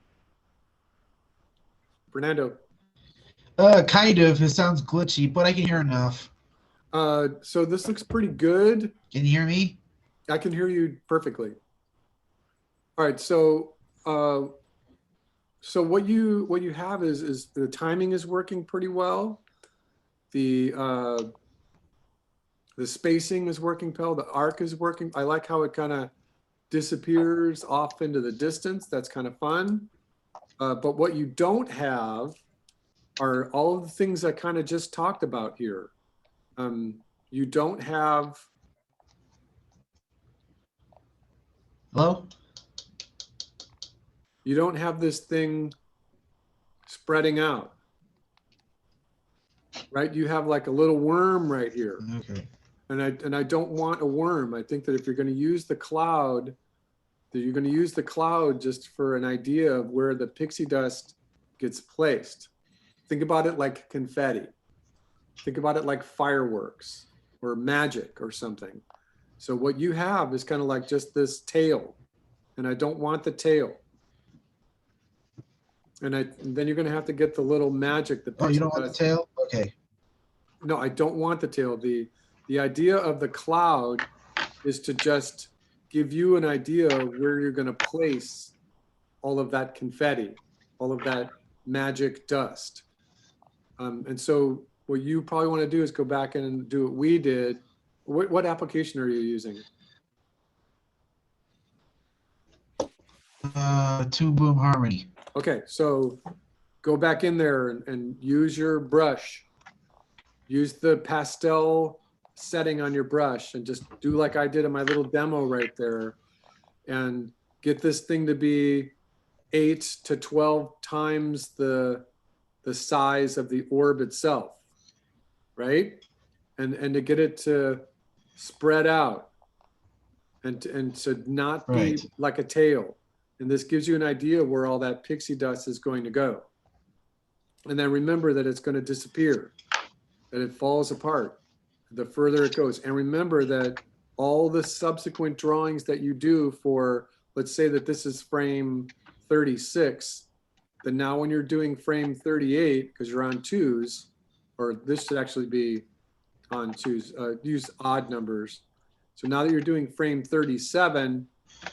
Speaker 1: Fernando.
Speaker 12: Kind of. It sounds glitchy, but I can hear enough.
Speaker 1: So this looks pretty good.
Speaker 12: Can you hear me?
Speaker 1: I can hear you perfectly. All right, so so what you have is the timing is working pretty well. The spacing is working well. The arc is working. I like how it kind of disappears off into the distance. That's kind of fun. But what you don't have are all of the things I kind of just talked about here. You don't have.
Speaker 12: Hello?
Speaker 1: You don't have this thing spreading out, right? You have like a little worm right here.
Speaker 12: Okay.
Speaker 1: And I don't want a worm. I think that if you're going to use the cloud, that you're going to use the cloud just for an idea of where the pixie dust gets placed. Think about it like confetti. Think about it like fireworks or magic or something. So what you have is kind of like just this tail, and I don't want the tail. And then you're going to have to get the little magic.
Speaker 12: Oh, you don't want the tail? Okay.
Speaker 1: No, I don't want the tail. The idea of the cloud is to just give you an idea of where you're going to place all of that confetti, all of that magic dust. And so what you probably want to do is go back and do what we did. What application are you using?
Speaker 12: Toon Boom Harmony.
Speaker 1: Okay, so go back in there and use your brush. Use the pastel setting on your brush and just do like I did in my little demo right there, and get this thing to be 8 to 12 times the size of the orb itself, right? And to get it to spread out and to not be
Speaker 12: Right.
Speaker 1: like a tail. And this gives you an idea where all that pixie dust is going to go. And then remember that it's going to disappear, that it falls apart the further it goes. And remember that all the subsequent drawings that you do for, let's say that this is frame 36, then now when you're doing frame 38, because you're on 2s, or this should actually be on 2s, use odd numbers. So now that you're doing frame 37,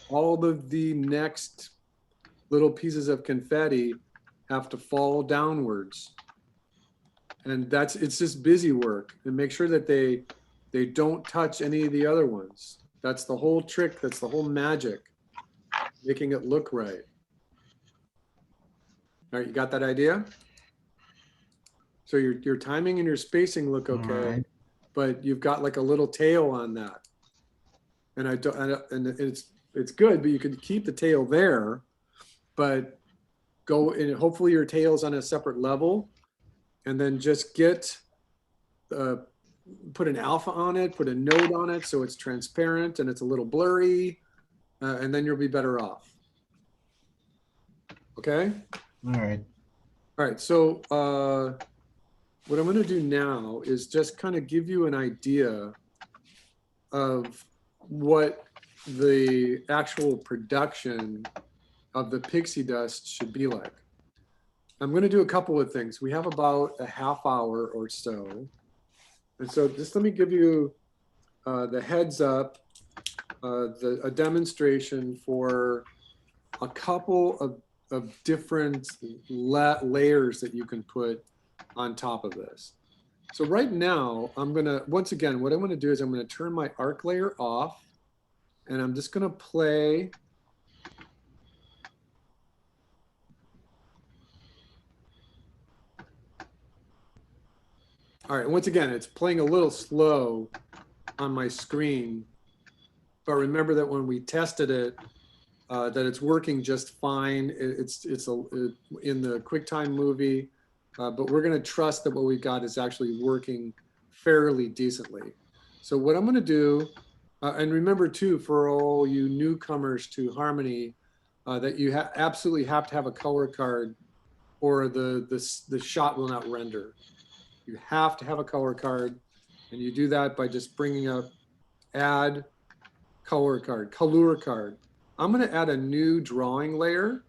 Speaker 1: all of the next little pieces of confetti have to fall downwards. And it's just busy work, and make sure that they don't touch any of the other ones. That's the whole trick. That's the whole magic, making it look right. All right, you got that idea? So your timing and your spacing look okay,
Speaker 12: Alright.
Speaker 1: but you've got like a little tail on that. And and it's good, but you can keep the tail there, but go and hopefully your tail's on a separate level, and then just put an alpha on it, put a node on it so it's transparent and it's a little blurry, and then you'll be better off. Okay?
Speaker 12: All right.
Speaker 1: All right, so what I'm going to do now is just kind of give you an idea of what the actual production of the pixie dust should be like. I'm going to do a couple of things. We have about a half hour or so. And so just let me give you the heads up, a demonstration for a couple of different layers that you can put on top of this. So right now, I'm going to, once again, what I'm going to do is I'm going to turn my arc layer off, and I'm just going to play all right, once again, it's playing a little slow on my screen, but remember that when we tested it, that it's working just fine. It's in the QuickTime movie, but we're going to trust that what we got is actually working fairly decently. So what I'm going to do, and remember too, for all you newcomers to Harmony, that you absolutely have to have a color card, or the shot will not render. You have to have a color card, and you do that by just bringing up add color card. I'm going to add a new drawing layer,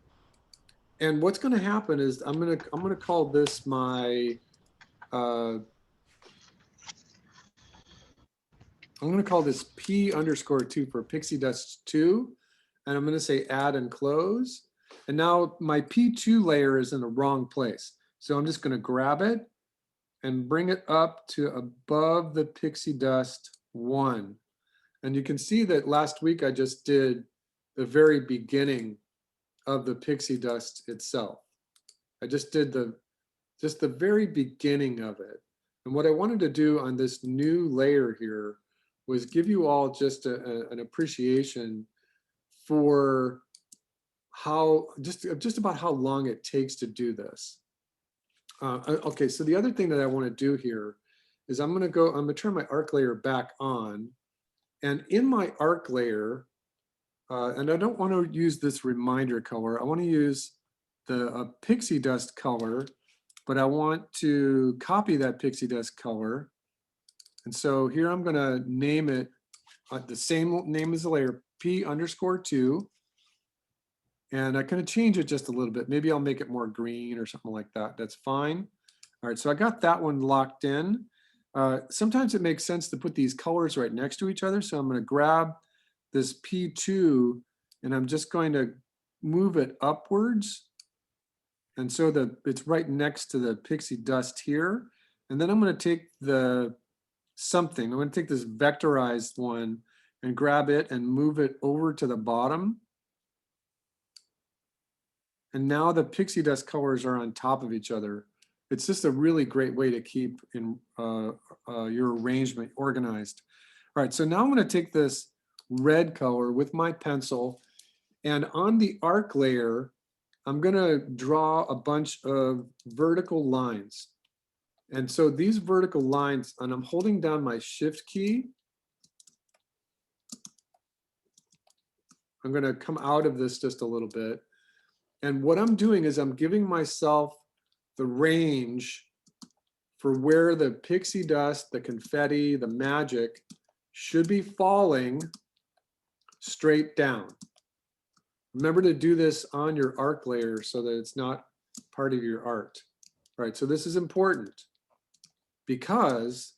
Speaker 1: and what's going to happen is I'm going to call this my I'm going to call this P_2 for Pixie Dust 2, and I'm going to say add and close. And now my P2 layer is in the wrong place, so I'm just going to grab it and bring it up to above the Pixie Dust 1. And you can see that last week I just did the very beginning of the pixie dust itself. I just did the very beginning of it. And what I wanted to do on this new layer here was give you all just an appreciation for how, just about how long it takes to do this. Okay, so the other thing that I want to do here is I'm gonna turn my arc layer back on. And in my arc layer, and I don't want to use this reminder color, I want to use the pixie dust color, but I want to copy that pixie dust color. And so here I'm gonna name it the same name as the layer, P_2. And I'm gonna change it just a little bit. Maybe I'll make it more green or something like that. That's fine. All right, so I got that one locked in. Sometimes it makes sense to put these colors right next to each other. So I'm gonna grab this P2 and I'm just going to move it upwards. And so it's right next to the pixie dust here. And then I'm gonna take I'm gonna take this vectorized one and grab it and move it over to the bottom. And now the pixie dust colors are on top of each other. It's just a really great way to keep in your arrangement organized. All right, so now I'm gonna take this red color with my pencil, and on the arc layer, I'm gonna draw a bunch of vertical lines. And so these vertical lines, and I'm holding down my shift key. I'm gonna come out of this just a little bit. And what I'm doing is I'm giving myself the range for where the pixie dust, the confetti, the magic should be falling straight down. Remember to do this on your arc layer so that it's not part of your art. All right, so this is important because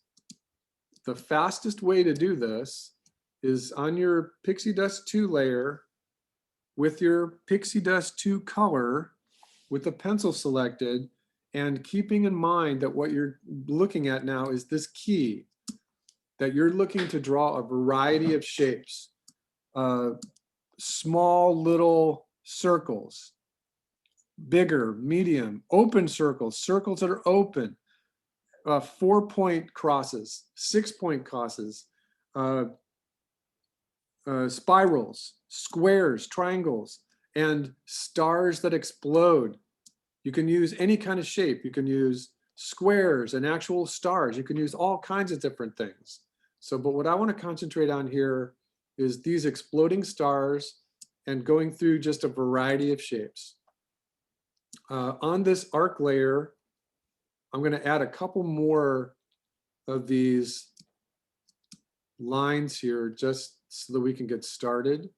Speaker 1: the fastest way to do this is on your Pixie Dust 2 layer with your Pixie Dust 2 color with the pencil selected, and keeping in mind that what you're looking at now is this key, that you're looking to draw a variety of shapes, small little circles, bigger, medium, open circles, circles that are open, 4-point crosses, 6-point crosses, spirals, squares, triangles, and stars that explode. You can use any kind of shape. You can use squares and actual stars. You can use all kinds of different things. So, but what I want to concentrate on here is these exploding stars and going through just a variety of shapes. On this arc layer, I'm going to add a couple more of these lines here just so that we can get started.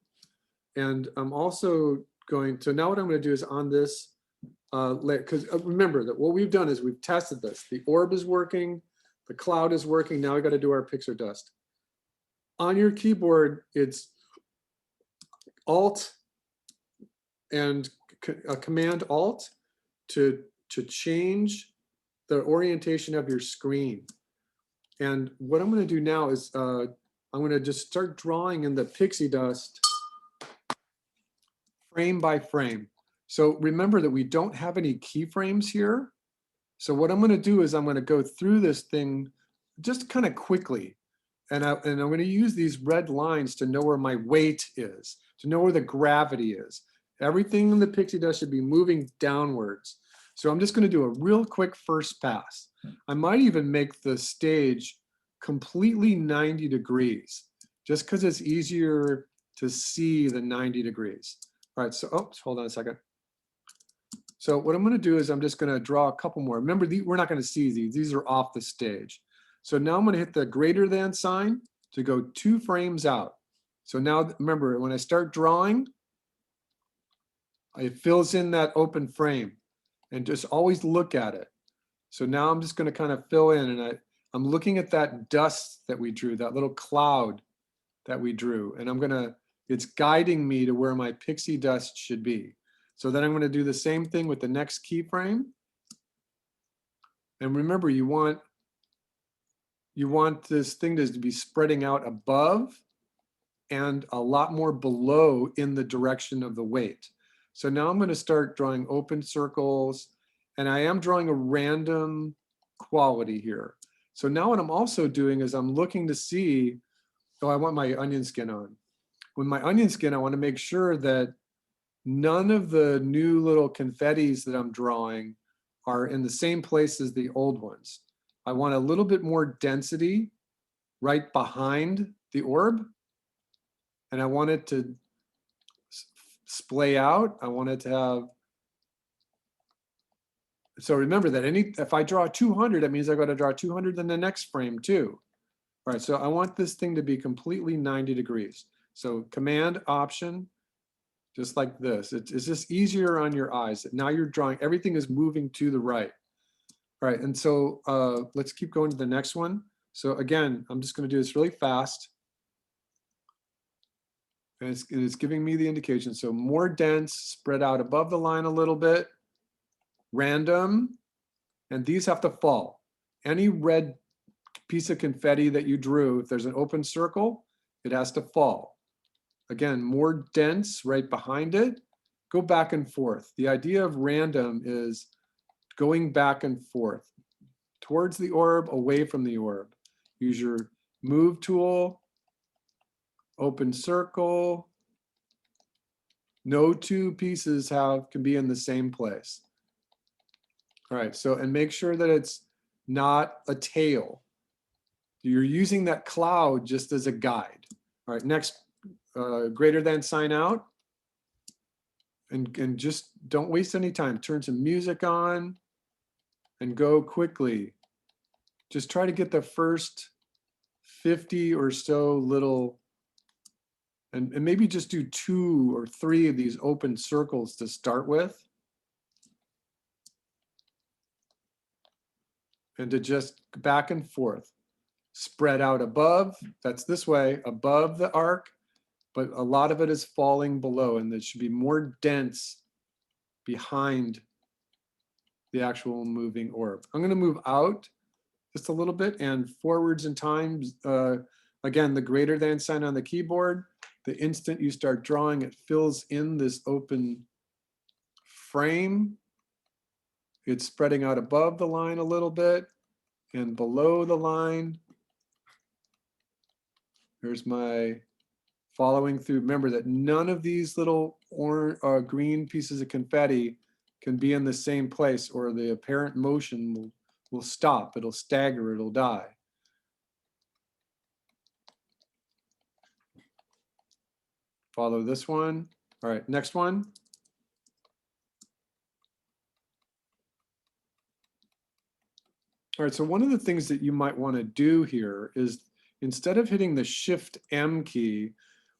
Speaker 1: And I'm also going to, now what I'm going to do is on this layer, because remember that what we've done is we've tested this. The orb is working, the cloud is working. Now we got to do our pixar dust. On your keyboard, it's Alt and Command Alt to change the orientation of your screen. And what I'm going to do now is I'm going to just start drawing in the pixie dust frame by frame. So remember that we don't have any keyframes here. So what I'm going to do is I'm going to go through this thing just kind of quickly. And I'm going to use these red lines to know where my weight is, to know where the gravity is. Everything in the pixie dust should be moving downwards. So I'm just going to do a real quick first pass. I might even make the stage completely 90 degrees, just because it's easier to see the 90 degrees. All right, so, oops, hold on a second. So what I'm going to do is I'm just going to draw a couple more. Remember, we're not going to see these. These are off the stage. So now I'm going to hit the greater than sign to go 2 frames out. So now remember, when I start drawing, it fills in that open frame, and just always look at it. So now I'm just going to kind of fill in, and I'm looking at that dust that we drew, that little cloud that we drew, and it's guiding me to where my pixie dust should be. So then I'm going to do the same thing with the next keyframe. And remember, you want this thing to be spreading out above and a lot more below in the direction of the weight. So now I'm going to start drawing open circles, and I am drawing a random quality here. So now what I'm also doing is I'm looking to see, oh, I want my onion skin on. With my onion skin, I want to make sure that none of the new little confettis that I'm drawing are in the same place as the old ones. I want a little bit more density right behind the orb. And I want it to splay out. I want it to have, so remember that if I draw 200, that means I got to draw 200 in the next frame too. All right, so I want this thing to be completely 90 degrees. So Command Option, just like this. It's just easier on your eyes. Now you're drawing, everything is moving to the right. All right, and so let's keep going to the next one. So again, I'm just going to do this really fast. And it's giving me the indication. So more dense, spread out above the line a little bit, random, and these have to fall. Any red piece of confetti that you drew, if there's an open circle, it has to fall. Again, more dense right behind it. Go back and forth. The idea of random is going back and forth towards the orb, away from the orb. Use your move tool, open circle. No two pieces can be in the same place. All right, so, and make sure that it's not a tail. You're using that cloud just as a guide. All right, next, greater than sign out. And just don't waste any time. Turn some music on and go quickly. Just try to get the first 50 or so little, and maybe just do 2 or 3 of these open circles to start with. And to just back and forth. Spread out above, that's this way, above the arc, but a lot of it is falling below, and it should be more dense behind the actual moving orb. I'm going to move out just a little bit and forwards in time. Again, the greater than sign on the keyboard, the instant you start drawing, it fills in this open frame. It's spreading out above the line a little bit and below the line. There's my following through. Remember that none of these little orange or green pieces of confetti can be in the same place, or the apparent motion will stop. It'll stagger, it'll die. Follow this one. All right, next one. All right, so one of the things that you might want to do here is, instead of hitting the Shift M key,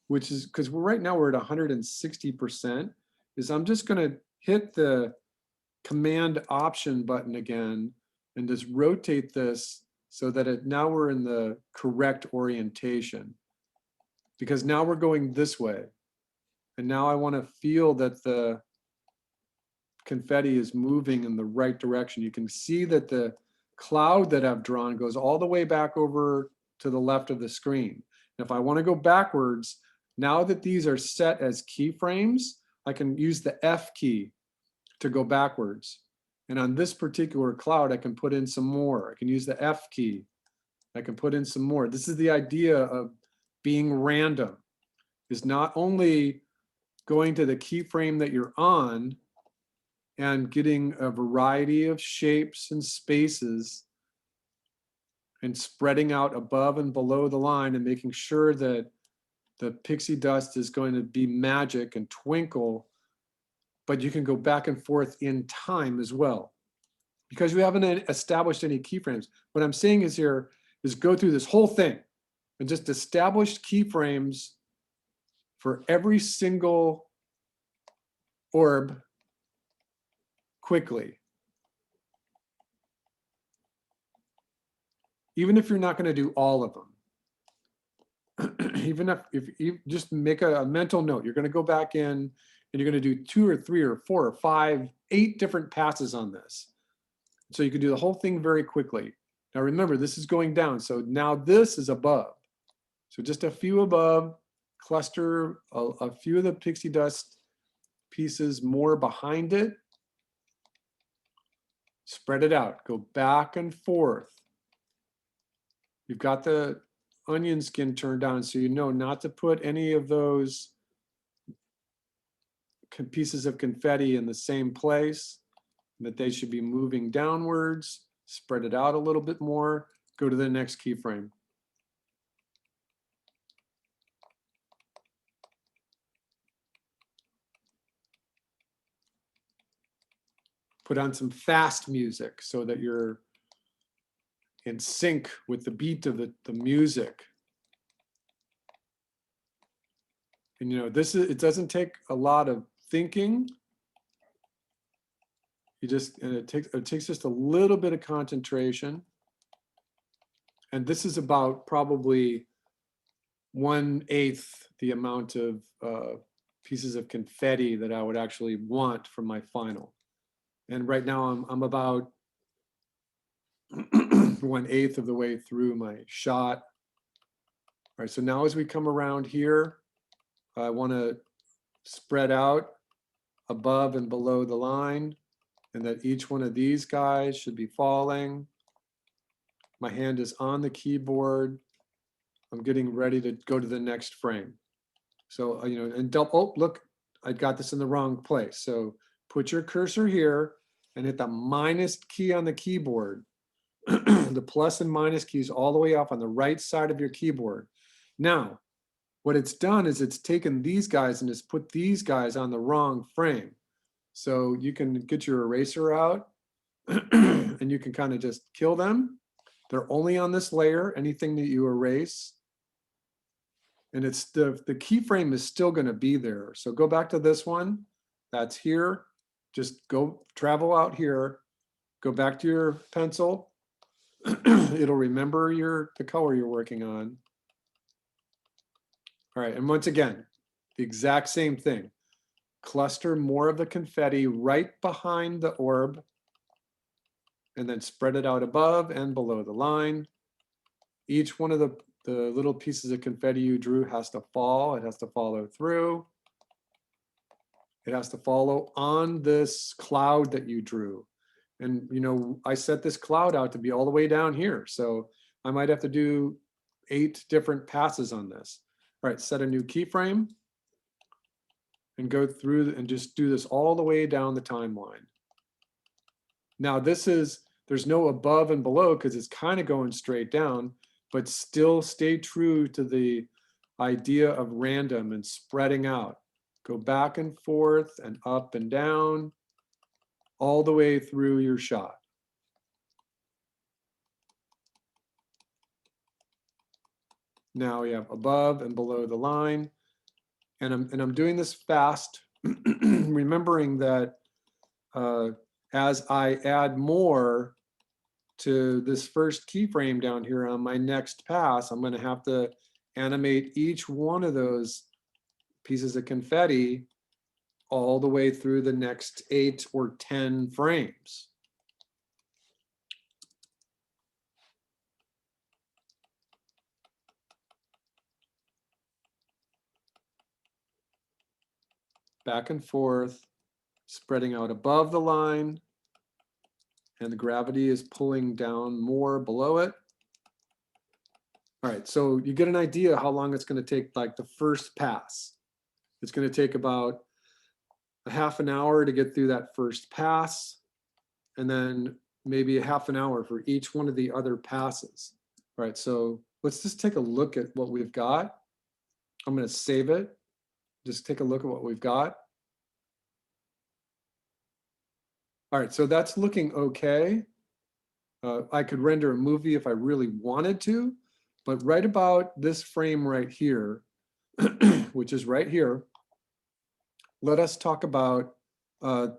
Speaker 1: which is, because right now we're at 160%, is I'm just going to hit the Command Option button again and just rotate this so that now we're in the correct orientation. Because now we're going this way. And now I want to feel that the confetti is moving in the right direction. You can see that the cloud that I've drawn goes all the way back over to the left of the screen. And if I want to go backwards, now that these are set as keyframes, I can use the F key to go backwards. And on this particular cloud, I can put in some more. I can use the F key. I can put in some more. This is the idea of being random, is not only going to the keyframe that you're on and getting a variety of shapes and spaces and spreading out above and below the line and making sure that the pixie dust is going to be magic and twinkle, but you can go back and forth in time as well. Because you haven't established any keyframes. What I'm saying is here is go through this whole thing and just establish keyframes for every single orb quickly. Even if you're not going to do all of them. Even if you just make a mental note, you're going to go back in and you're going to do 2 or 3 or 4 or 5, 8 different passes on this. So you can do the whole thing very quickly. Now remember, this is going down. So now this is above. So just a few above, cluster a few of the pixie dust pieces more behind it. Spread it out, go back and forth. You've got the onion skin turned on, so you know not to put any of those pieces of confetti in the same place, that they should be moving downwards. spread it out a little bit more, go to the next keyframe. Put on some fast music so that you're in sync with the beat of the music. And you know, it doesn't take a lot of thinking. It takes just a little bit of concentration. And this is about probably 1/8 the amount of pieces of confetti that I would actually want from my final. And right now I'm about 1/8 of the way through my shot. All right, so now as we come around here, I want to spread out above and below the line, and that each one of these guys should be falling. My hand is on the keyboard. I'm getting ready to go to the next frame. So, you know, and oh, look, I got this in the wrong place. So put your cursor here and hit the minus key on the keyboard. The plus and minus keys all the way up on the right side of your keyboard. Now, what it's done is it's taken these guys and it's put these guys on the wrong frame. So you can get your eraser out and you can kind of just kill them. They're only on this layer, anything that you erase. And it's the keyframe is still going to be there. So go back to this one. That's here. Just go travel out here. Go back to your pencil. It'll remember the color you're working on. All right, and once again, the exact same thing. Cluster more of the confetti right behind the orb and then spread it out above and below the line. Each one of the little pieces of confetti you drew has to fall. It has to follow through. It has to follow on this cloud that you drew. And, you know, I set this cloud out to be all the way down here. So I might have to do 8 different passes on this. All right, set a new keyframe and go through and just do this all the way down the timeline. Now there's no above and below because it's kind of going straight down, but still stay true to the idea of random and spreading out. Go back and forth and up and down all the way through your shot. Now we have above and below the line. And I'm doing this fast, remembering that as I add more to this first keyframe down here on my next pass, I'm going to have to animate each one of those pieces of confetti all the way through the next 8 or 10 frames. Back and forth, spreading out above the line, and the gravity is pulling down more below it. All right, so you get an idea how long it's going to take, like the first pass. It's going to take about a half an hour to get through that first pass, and then maybe a half an hour for each one of the other passes. All right, so let's just take a look at what we've got. I'm going to save it. Just take a look at what we've got. All right, so that's looking okay. I could render a movie if I really wanted to, but right about this frame right here, which is right here, let us talk about an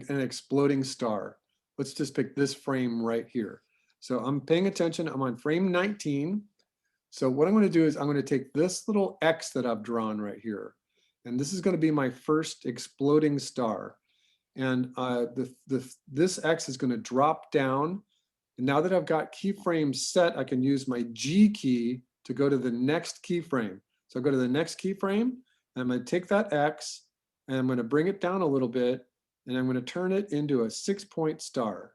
Speaker 1: exploding star. Let's just pick this frame right here. So I'm paying attention, I'm on frame 19. So what I'm going to do is I'm going to take this little X that I've drawn right here, and this is going to be my first exploding star. And this X is going to drop down. And now that I've got keyframes set, I can use my G key to go to the next keyframe. So I'll go to the next keyframe, and I'm going to take that X, and I'm going to bring it down a little bit, and I'm going to turn it into a 6-point star.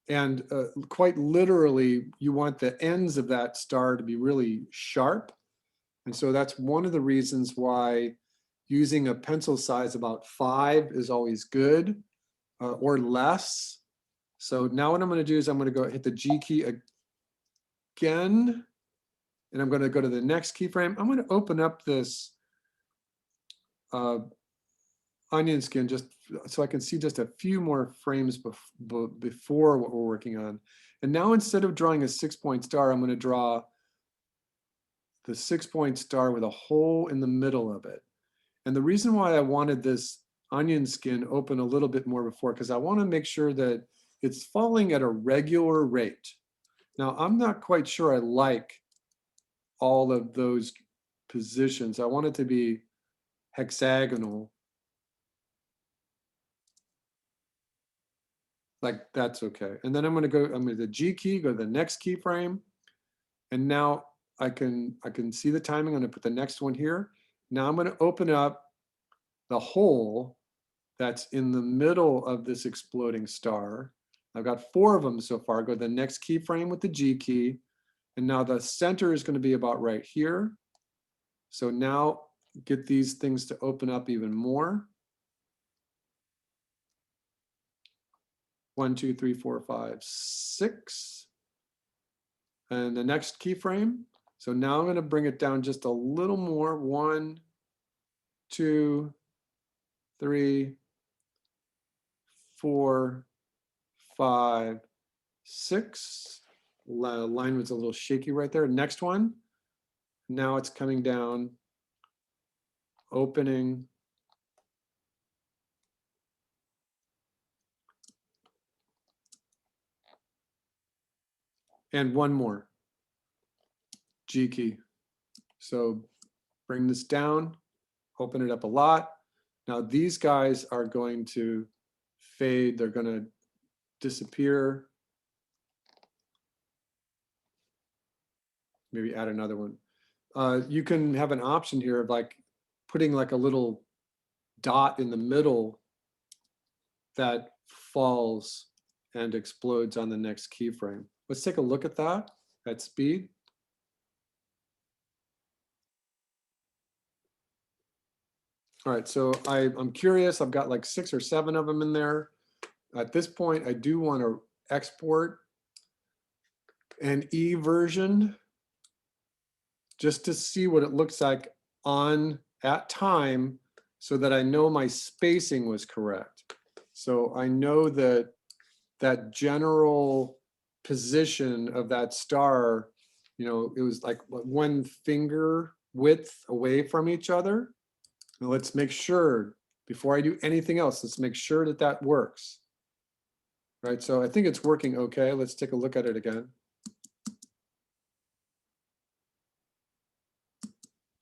Speaker 1: And quite literally, you want the ends of that star to be really sharp. And so that's one of the reasons why using a pencil size about 5 is always good, or less, So now what I'm going to do is I'm going to go hit the G key again. And I'm going to go to the next keyframe. I'm going to open up this onion skin just so I can see just a few more frames before what we're working on. And now instead of drawing a 6-point star, I'm going to draw the 6-point star with a hole in the middle of it. And the reason why I wanted this onion skin open a little bit more before, because I want to make sure that it's falling at a regular rate. Now, I'm not quite sure I like all of those positions. I want it to be hexagonal. Like that's okay. And then I'm going to the G key, go to the next keyframe. And now I can see the timing. I'm going to put the next one here. Now I'm going to open up the hole that's in the middle of this exploding star. I've got 4 of them so far. Go to the next keyframe with the G key. And now the center is going to be about right here. So now get these things to open up even more. 1, 2, 3, 4, 5, 6. And the next keyframe. So now I'm going to bring it down just a little more. 1, 2, 3, 4, 5, 6. Line was a little shaky right there. Next one. Now it's coming down, opening. And one more. G key. So bring this down, open it up a lot. Now these guys are going to fade. They're going to disappear. Maybe add another one. You can have an option here of like putting like a little dot in the middle that falls and explodes on the next keyframe. Let's take a look at that at speed. All right, so I'm curious. I've got like 6 or 7 of them in there. At this point, I do want to export an E version just to see what it looks like at time so that I know my spacing was correct. So I know that that general position of that star, you know, it was like 1 finger width away from each other. Now let's make sure, before I do anything else, let's make sure that that works. Right, so I think it's working okay. Let's take a look at it again.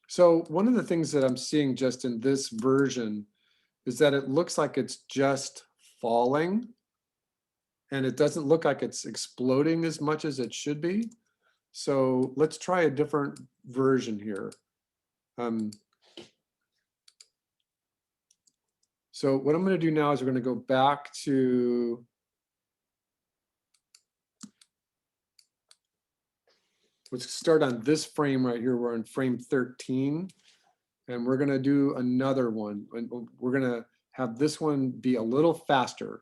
Speaker 1: So one of the things that I'm seeing just in this version is that it looks like it's just falling, and it doesn't look like it's exploding as much as it should be. So let's try a different version here. So what I'm going to do now is we're going to go back to let's start on this frame right here. We're on frame 13, and we're going to do another one. And we're going to have this one be a little faster.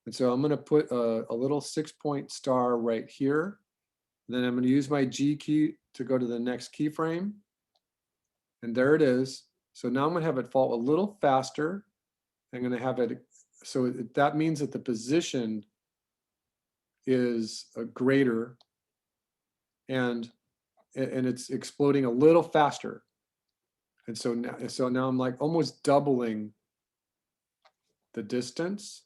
Speaker 1: And so I'm going to put a little 6-point star right here. And then I'm going to use my G key to go to the next keyframe. And there it is. So now I'm going to have it fall a little faster. I'm going to have it, so that means that the position is greater, and it's exploding a little faster. And so now I'm like almost doubling the distance.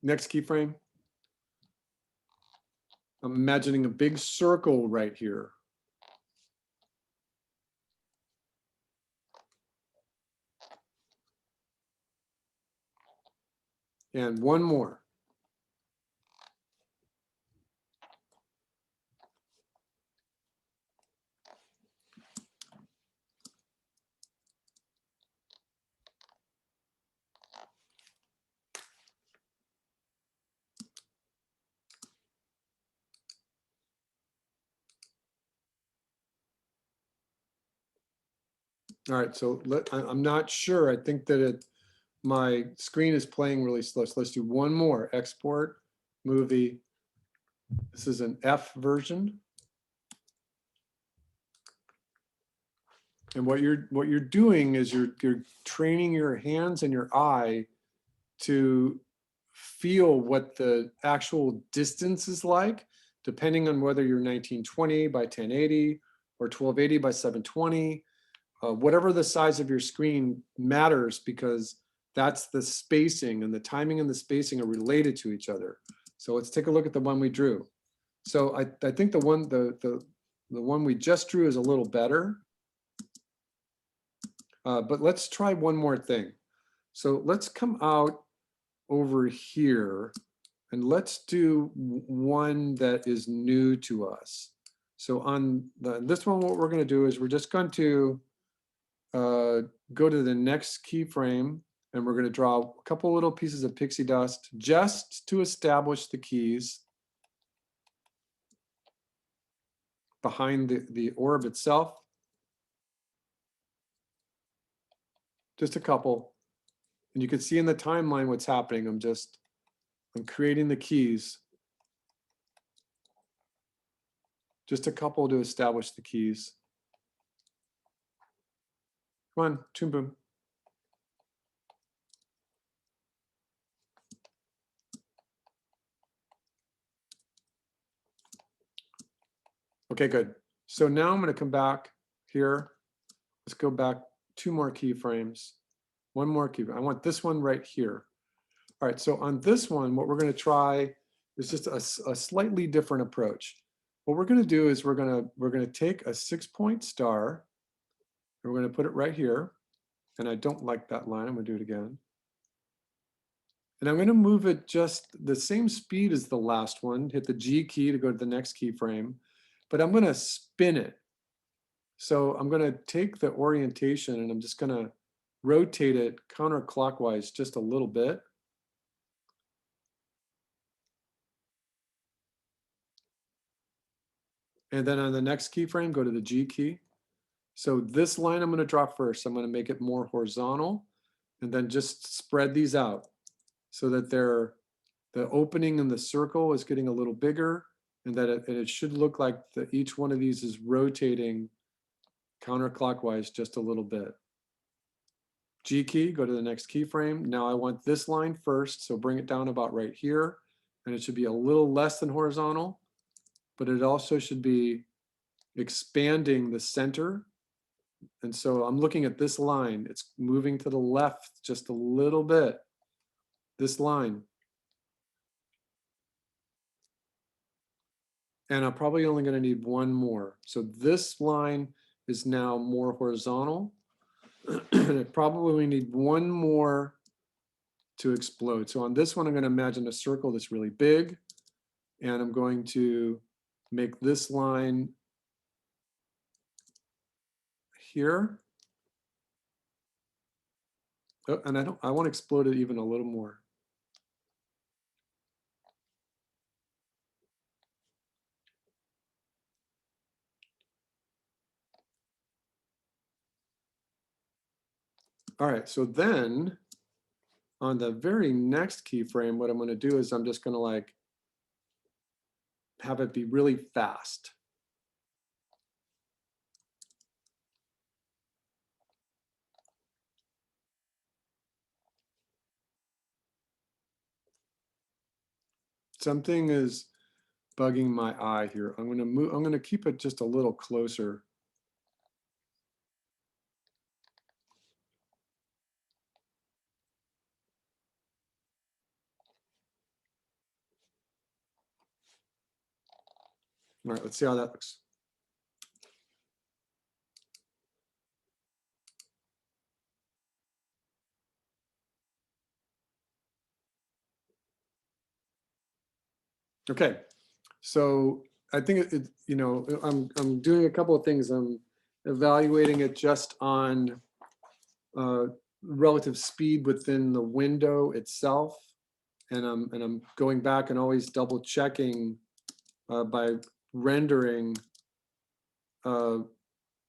Speaker 1: Next keyframe. I'm imagining a big circle right here. And one more. All right, so I'm not sure. I think that my screen is playing really slow. So let's do one more. Export movie. This is an F version. And what you're doing is you're training your hands and your eye to feel what the actual distance is like, depending on whether you're 1920 by 1080 or 1280 by 720. Whatever the size of your screen matters, because that's the spacing, and the timing and the spacing are related to each other. So let's take a look at the one we drew. So I think the one we just drew is a little better. But let's try one more thing. So let's come out over here and let's do one that is new to us. So on this one, what we're going to do is we're just going to go to the next keyframe, and we're going to draw a couple little pieces of pixie dust just to establish the keys behind the orb itself. Just a couple. And you can see in the timeline what's happening. I'm creating the keys. Just a couple to establish the keys. Come on, Toon Boom. Okay, good. So now I'm going to come back here. Let's go back 2 more keyframes. 1 more keyframe. I want this one right here. All right, so on this one, what we're going to try is just a slightly different approach. What we're going to do is we're going to take a 6-point star, and we're going to put it right here. And I don't like that line. I'm going to do it again. And I'm going to move it just the same speed as the last one. Hit the G key to go to the next keyframe, but I'm going to spin it. So I'm going to take the orientation and I'm just going to rotate it counterclockwise just a little bit. And then on the next keyframe, go to the G key. So this line I'm going to draw first. I'm going to make it more horizontal, and then just spread these out so that the opening in the circle is getting a little bigger, and that it should look like each one of these is rotating counterclockwise just a little bit. G key, go to the next keyframe. Now I want this line first, so bring it down about right here, and it should be a little less than horizontal, but it also should be expanding the center. And so I'm looking at this line. It's moving to the left just a little bit. This line. And I'm probably only going to need 1 more. So this line is now more horizontal. And I probably need 1 more to explode. So on this one, I'm going to imagine a circle that's really big. And I'm going to make this line here. Oh, and I want to explode it even a little more. All right, so then on the very next keyframe, what I'm going to do is I'm just going to like have it be really fast. Something is bugging my eye here. I'm going to keep it just a little closer. All right, let's see how that looks. Okay, so I think you know, I'm doing a couple of things. I'm evaluating it just on relative speed within the window itself, and I'm going back and always double checking by rendering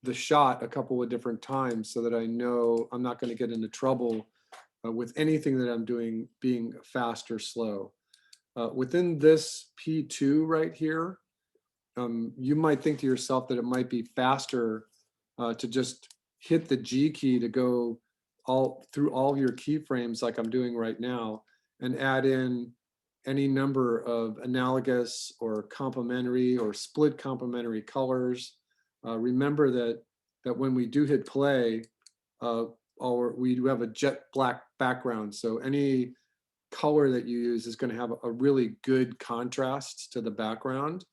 Speaker 1: the shot a couple of different times so that I know I'm not going to get into trouble with anything that I'm doing being fast or slow. Within this P2 right here, you might think to yourself that it might be faster to just hit the G key to go all through all your keyframes like I'm doing right now and add in any number of analogous or complementary or split complementary colors. Remember that when we do hit play, we do have a jet black background. So any color that you use is going to have a really good contrast to the background.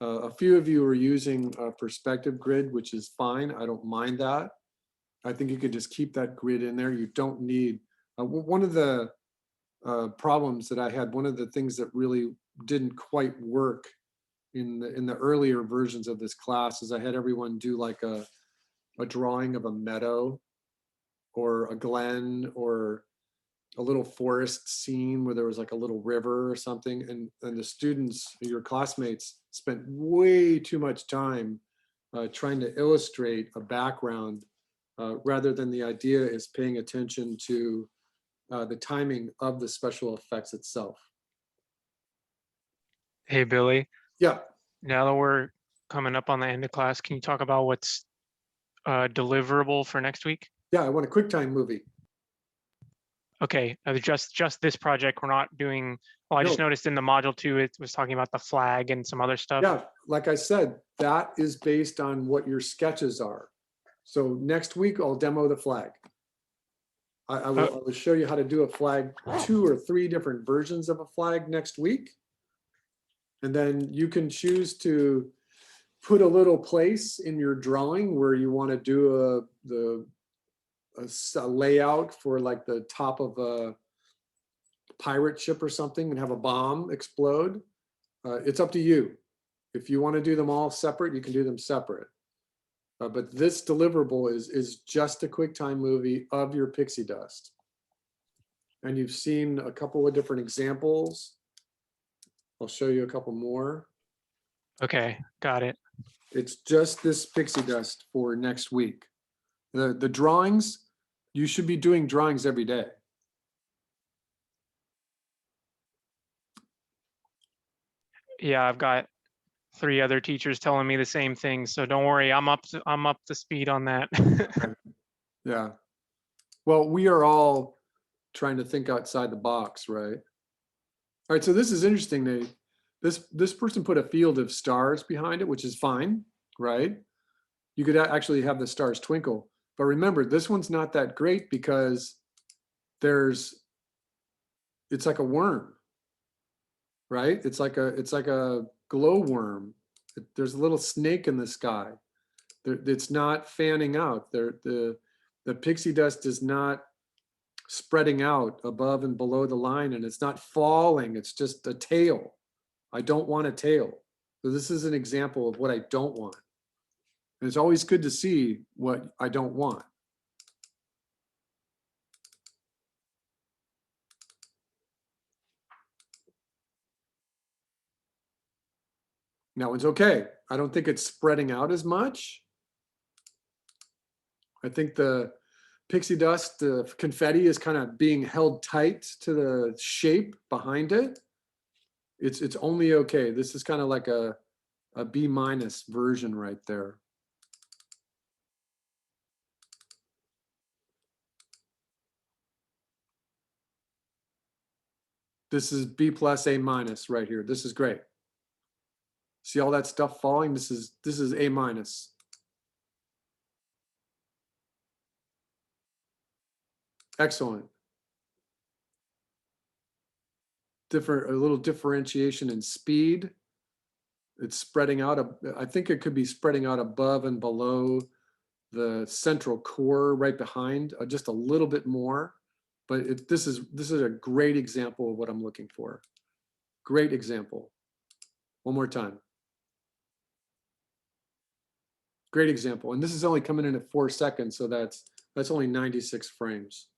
Speaker 1: A few of you are using a perspective grid, which is fine. I don't mind that. I think you could just keep that grid in there. You don't need, one of the problems that I had, one of the things that really didn't quite work in the earlier versions of this class is I had everyone do like a drawing of a meadow or a glen or a little forest scene where there was like a little river or something, and the students, your classmates, spent way too much time trying to illustrate a background rather than the idea is paying attention to the timing of the special effects itself.
Speaker 2: Hey, Billy,
Speaker 1: Yeah,
Speaker 2: now that we're coming up on the end of class, can you talk about what's deliverable for next week?
Speaker 1: yeah, I want a QuickTime movie.
Speaker 2: Okay, just this project, we're not doing, well, I just
Speaker 1: No.
Speaker 2: noticed in the module 2, it was talking about the flag and some other stuff.
Speaker 1: Yeah, like I said, that is based on what your sketches are. So next week I'll demo the flag. I will show you how to do a flag, 2 or 3 different versions of a flag next week. And then you can choose to put a little place in your drawing where you want to do a layout for like the top of a pirate ship or something and have a bomb explode. It's up to you. If you want to do them all separate, you can do them separate. But this deliverable is just a QuickTime movie of your pixie dust. And you've seen a couple of different examples. I'll show you a couple more.
Speaker 2: Okay, got it.
Speaker 1: It's just this pixie dust for next week. The drawings, you should be doing drawings every day.
Speaker 2: Yeah, I've got 3 other teachers telling me the same thing, so don't worry, I'm up to speed on that.
Speaker 1: Yeah. Well, we are all trying to think outside the box, right? All right, so this is interesting, Nate. This person put a field of stars behind it, which is fine, right? You could actually have the stars twinkle. But remember, this one's not that great because it's like a worm, right? It's like a glowworm. There's a little snake in the sky. It's not fanning out. The pixie dust is not spreading out above and below the line, and it's not falling. It's just a tail. I don't want a tail. So this is an example of what I don't want. And it's always good to see what I don't want. Now it's okay. I don't think it's spreading out as much. I think the pixie dust, the confetti is kind of being held tight to the shape behind it. It's only okay. This is kind of like a B- version right there. This is B+ A- right here. This is great. See all that stuff falling? This is A-. Excellent. A little differentiation in speed. It's spreading out. I think it could be spreading out above and below the central core right behind, just a little bit more. But this is a great example of what I'm looking for. Great example. One more time. Great example. And this is only coming in at 4 seconds, so that's only 96 frames.